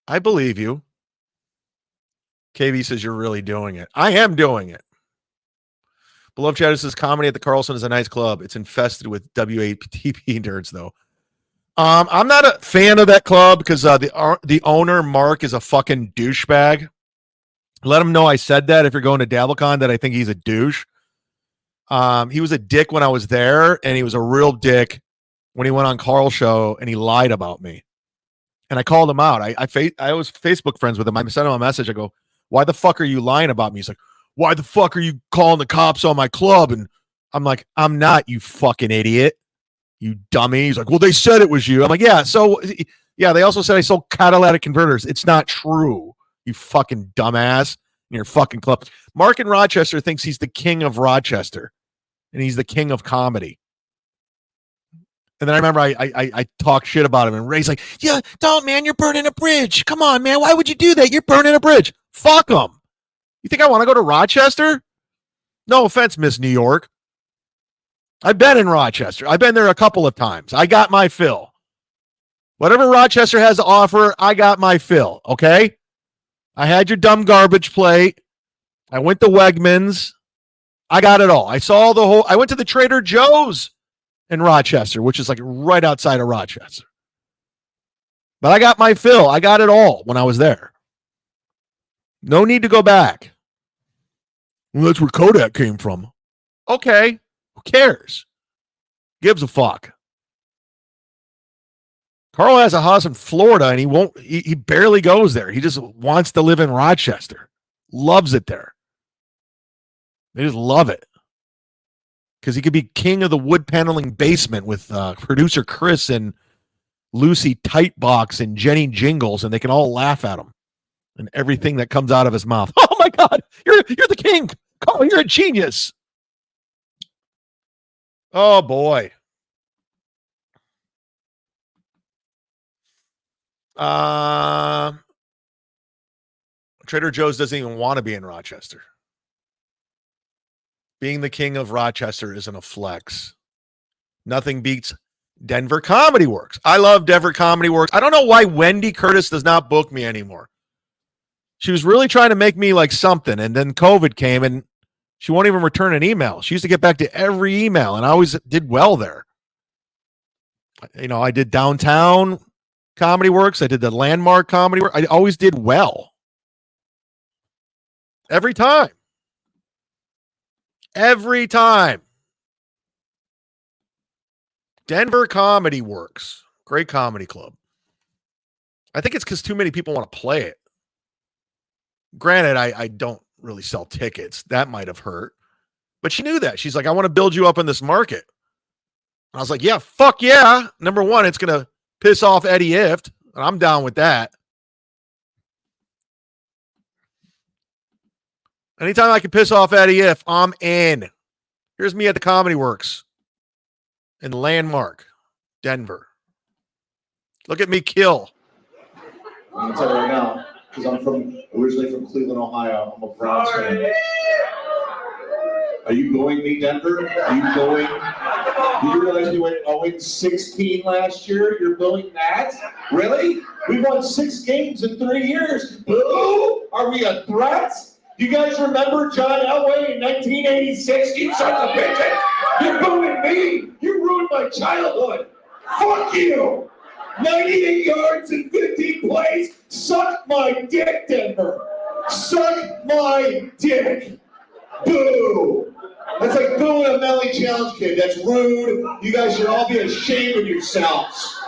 Speaker 2: I believe you. KB says you're really doing it. I am doing it. Beloved Chatter says comedy at the Carlson is a nice club. It's infested with WATP nerds, though. I'm not a fan of that club because the owner, Mark, is a fucking douchebag. Let him know I said that if you're going to DabbleCon that I think he's a douche. He was a dick when I was there, and he was a real dick when he went on Carl's show and he lied about me. And I called him out. I was Facebook friends with him. I sent him a message. I go, why the fuck are you lying about me? He's like, why the fuck are you calling the cops on my club? And I'm like, I'm not, you fucking idiot. You dummy. He's like, well, they said it was you. I'm like, yeah. So, yeah, they also said I sold catalytic converters. It's not true, you fucking dumbass. In your fucking club. Mark in Rochester thinks he's the king of Rochester. And he's the king of comedy. And then I remember I talked shit about him. And Ray's like, yeah, don't, man. You're burning a bridge. Come on, man. Why would you do that? You're burning a bridge. Fuck him. You think I want to go to Rochester? No offense, Miss New York. I've been in Rochester. I've been there a couple of times. I got my fill. Whatever Rochester has to offer, I got my fill. Okay? I had your dumb garbage plate. I went to Wegmans. I got it all. I went to the Trader Joe's in Rochester, which is like right outside of Rochester. But I got my fill. I got it all when I was there. No need to go back. Well, that's where Kodak came from. Okay. Who cares? Gives a fuck. Carl has a house in Florida and he barely goes there. He just wants to live in Rochester. Loves it there. They just love it. Because he could be king of the wood paneling basement with producer Chris and Lucy Tightbox and Jenny Jingles, and they can all laugh at him and everything that comes out of his mouth. Oh my God, you're the king. Carl, you're a genius. Oh boy. Trader Joe's doesn't even want to be in Rochester. Being the king of Rochester isn't a flex. Nothing beats Denver Comedy Works. I love Denver Comedy Works. I don't know why Wendy Curtis does not book me anymore. She was really trying to make me like something, and then COVID came, and she won't even return an email. She used to get back to every email, and I always did well there. You know, I did Downtown Comedy Works. I did the Landmark Comedy Works. I always did well. Every time. Every time. Denver Comedy Works. Great comedy club. I think it's because too many people want to play it. Granted, I don't really sell tickets. That might have hurt. But she knew that. She's like, I want to build you up in this market. I was like, yeah, fuck yeah. Number one, it's going to piss off Eddie Ift. And I'm down with that. Anytime I can piss off Eddie Ift, I'm in. Here's me at the Comedy Works in Landmark, Denver. Look at me kill.
Speaker 9: I'm gonna tell you right now, because I'm originally from Cleveland, Ohio. I'm a Browns fan. Are you going me, Denver? Are you going? Do you realize we went 0-16 last year? You're going that? Really? We won 6 games in 3 years. Boo! Are we a threat? You guys remember John Elway in 1986? You son of a bitch! You're booing me! You ruined my childhood! Fuck you! 98 yards and 15 plays. Suck my dick, Denver. Suck my dick. Boo. That's like booing a Melly Challenge kid. That's rude. You guys should all be ashamed of yourselves.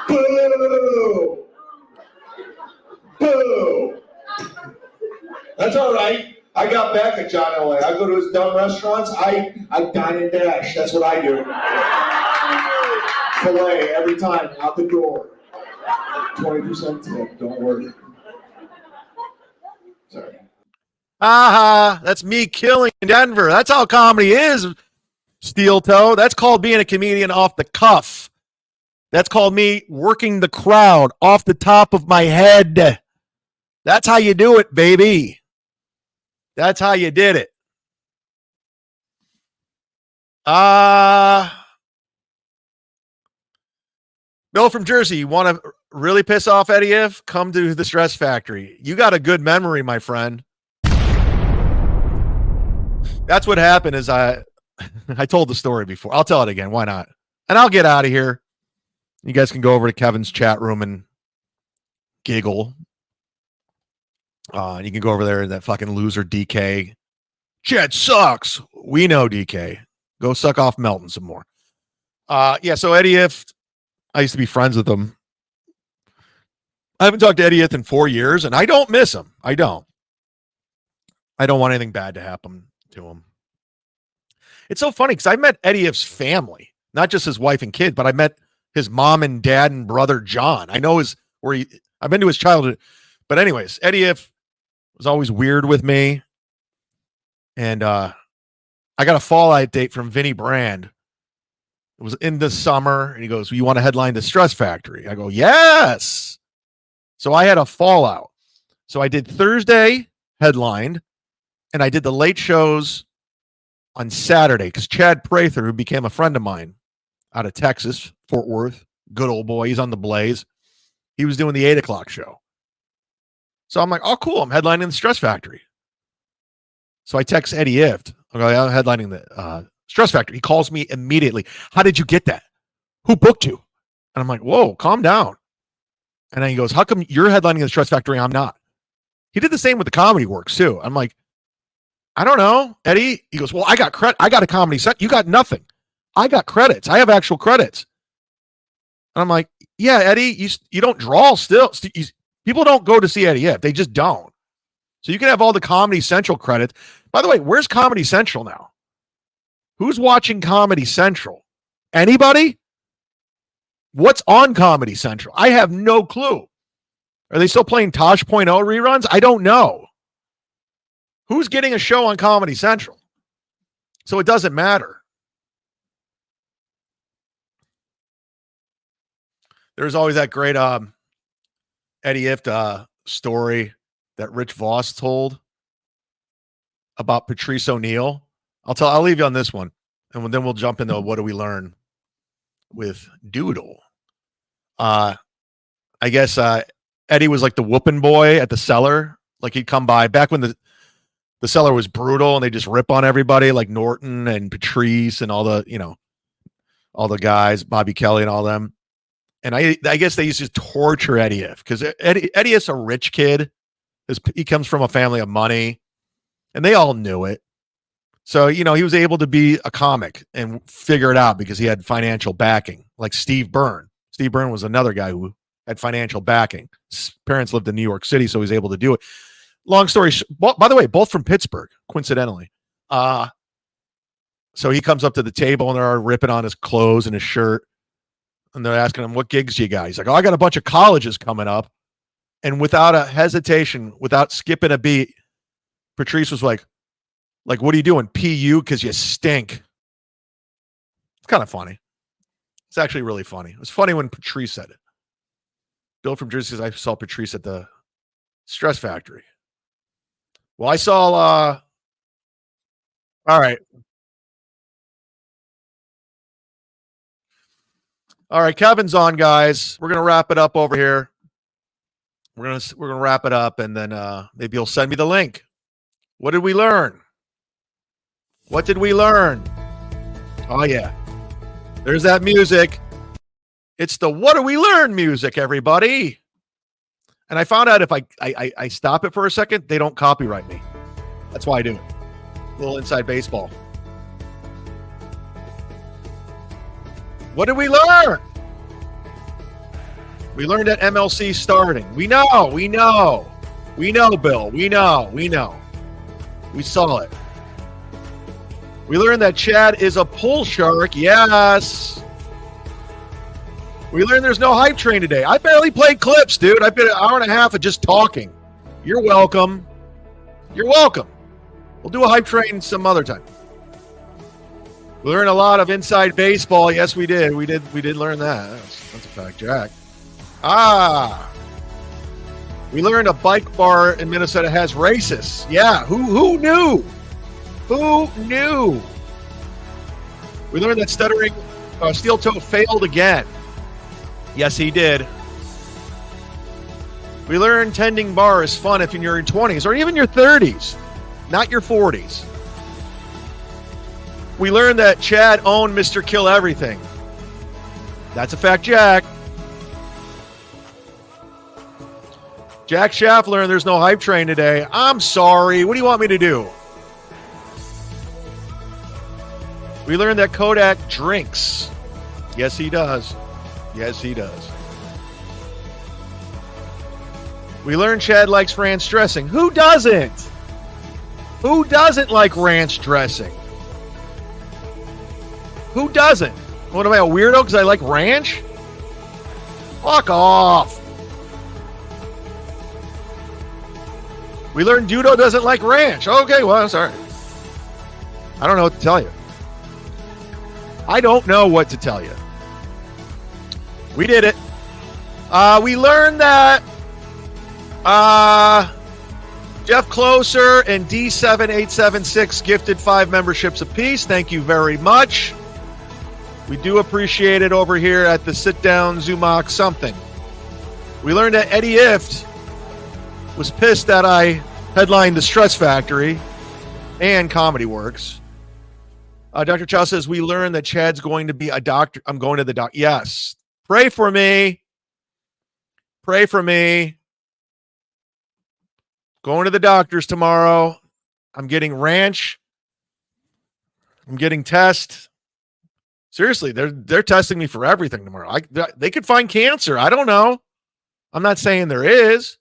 Speaker 9: Boo. Boo. That's all right. I got back at John Elway. I go to his dumb restaurants. I dine and dash. That's what I do. Filet every time, out the door. 20% tip, don't worry. Sorry.
Speaker 2: That's me killing Denver. That's how comedy is, Steel Toe. That's called being a comedian off the cuff. That's called me working the crowd off the top of my head. That's how you do it, baby. That's how you did it. Bill from Jersey, you want to really piss off Eddie Ift? Come to the Stress Factory. You got a good memory, my friend. That's what happened is I told the story before. I'll tell it again. Why not? And I'll get out of here. You guys can go over to Kevin's chat room and giggle. You can go over there, that fucking loser DK. Chad sucks. We know DK. Go suck off Melton some more. Yeah, so Eddie Ift, I used to be friends with him. I haven't talked to Eddie Ift in 4 years, and I don't miss him. I don't want anything bad to happen to him. It's so funny because I met Eddie Ift's family, not just his wife and kid, but I met his mom and dad and brother John. I know I've been to his childhood. But anyways, Eddie Ift was always weird with me. And I got a Fallout date from Vinny Brand. It was in the summer. And he goes, you want to headline the Stress Factory? I go, yes. So I had a Fallout. So I did Thursday headlined. And I did the late shows on Saturday. Because Chad Prather, who became a friend of mine out of Texas, Fort Worth, good old boy. He's on the Blaze. He was doing the 8 o'clock show. So I'm like, oh, cool. I'm headlining the Stress Factory. So I text Eddie Ift. I go, I'm headlining the Stress Factory. He calls me immediately. How did you get that? Who booked you? And I'm like, whoa, calm down. And then he goes, how come you're headlining the Stress Factory? I'm not. He did the same with the Comedy Works too. I'm like, I don't know, Eddie. He goes, well, I got credit. I got a comedy set. You got nothing. I got credits. I have actual credits. And I'm like, yeah, Eddie, you don't draw still. People don't go to see Eddie Ift. They just don't. So you can have all the Comedy Central credits. By the way, where's Comedy Central now? Who's watching Comedy Central? Anybody? What's on Comedy Central? I have no clue. Are they still playing Tosh.0 reruns? I don't know. Who's getting a show on Comedy Central? So it doesn't matter. There's always that great Eddie Ifft story that Rich Voss told about Patrice O'Neill. I'll leave you on this one, and then we'll jump into what do we learn with Doodle. I guess Eddie was like the whooping boy at the cellar. Like he'd come by back when the cellar was brutal and they just rip on everybody like Norton and Patrice and all the, all the guys, Bobby Kelly and all them. And I guess they used to torture Eddie Ifft because Eddie Iff's a rich kid. He comes from a family of money and they all knew it. So, he was able to be a comic and figure it out because he had financial backing, like Steve Byrne. Steve Byrne was another guy who had financial backing. His parents lived in New York City, so he was able to do it. Long story by the way, both from Pittsburgh, coincidentally. So he comes up to the table and they're ripping on his clothes and his shirt. And they're asking him, what gigs do you got? He's like, I got a bunch of colleges coming up. And without a hesitation, without skipping a beat, Patrice was like, what are you doing? PU because you stink. It's kind of funny. It's actually really funny. It was funny when Patrice said it. Bill from Jersey says, I saw Patrice at the Stress Factory. Well, I saw, all right. All right, Kevin's on, guys. We're going to wrap it up over here. We're going to wrap it up, and then maybe you'll send me the link. What did we learn? What did we learn? Oh, yeah. There's that music. It's the what do we learn music, everybody. And I found out if I stop it for a second, they don't copyright me. That's why I do it. A little inside baseball. What did we learn? We learned that MLC starting. We know, Bill. We know. We saw it. We learned that Chad is a pull shark. Yes. We learned there's no hype train today. I barely played clips, dude. I've been an hour and a half of just talking. You're welcome. We'll do a hype train some other time. We learned a lot of inside baseball. Yes, we did. We did learn that. That's a fact, Jack. We learned a bike bar in Minnesota has racists. Yeah, who knew? Who knew? We learned that Stuttering Steel Toe failed again. Yes, he did. We learned tending bar is fun if you're in your 20s or even your 30s, not your 40s. We learned that Chad owned Mr. Kill Everything. That's a fact, Jack. Jack Schaff learned there's no hype train today. I'm sorry. What do you want me to do? We learned that Kodak drinks. Yes, he does. We learned Chad likes ranch dressing. Who doesn't? Who doesn't like ranch dressing? Who doesn't? What am I, a weirdo because I like ranch? Fuck off. We learned Dudo doesn't like ranch. Okay, well, sorry. I don't know what to tell you. I don't know what to tell you. We did it. We learned that Jeff Closer and D7876 gifted 5 memberships apiece. Thank you very much. We do appreciate it over here at the Sit Down Zumock something. We learned that Eddie Ifft was pissed that I headlined the Stress Factory and Comedy Works. Dr. Chow says, we learned that Chad's going to be a doctor. I'm going to the doctor. Yes. Pray for me. Pray for me. Going to the doctors tomorrow. I'm getting ranch. I'm getting test. Seriously, they're testing me for everything tomorrow. They could find cancer. I don't know. I'm not saying there is.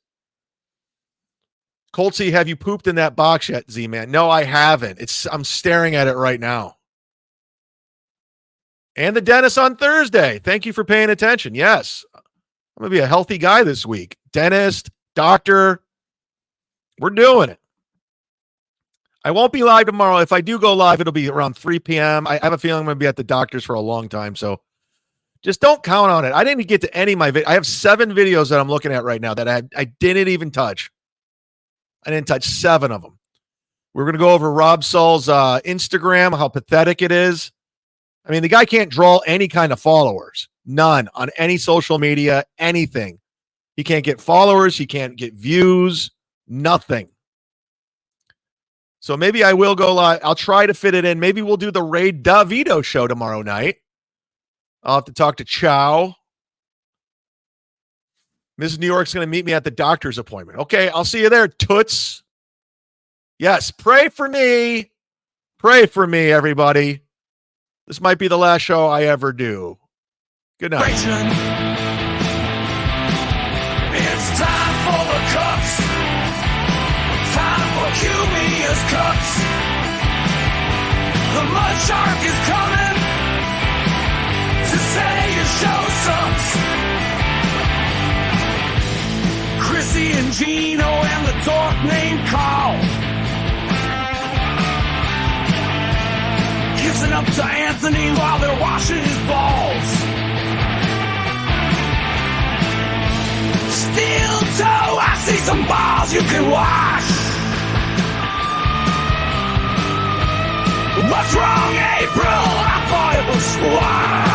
Speaker 2: Coltsy, have you pooped in that box yet, Z-Man? No, I haven't. I'm staring at it right now. And the dentist on Thursday. Thank you for paying attention. Yes. I'm going to be a healthy guy this week. Dentist, doctor. We're doing it. I won't be live tomorrow. If I do go live, it'll be around 3 p.m. I have a feeling I'm going to be at the doctor's for a long time. So Just don't count on it. I didn't get to any of my I have 7 videos that I'm looking at right now that I didn't even touch. I didn't touch 7 of them. We're going to go over Rob Saul's Instagram, how pathetic it is. I mean, the guy can't draw any kind of followers. None on any social media, anything. He can't get followers. He can't get views. Nothing. So maybe I will go live. I'll try to fit it in. Maybe we'll do the Ray DeVito show tomorrow night. I'll have to talk to Chow. Mrs. New York's going to meet me at the doctor's appointment. Okay, I'll see you there, toots. Yes, pray for me. Pray for me, everybody. This might be the last show I ever do. Good night.
Speaker 1: It's time for the Cucks. Time for Cumia'S Cucks. The mud shark is coming to say your show sucks. Chrissy and Gino and the dork named Carl. Kissing up to Anthony while they're washing his balls. Steel toe, I see some balls you can wash. What's wrong, April? I thought it was squash.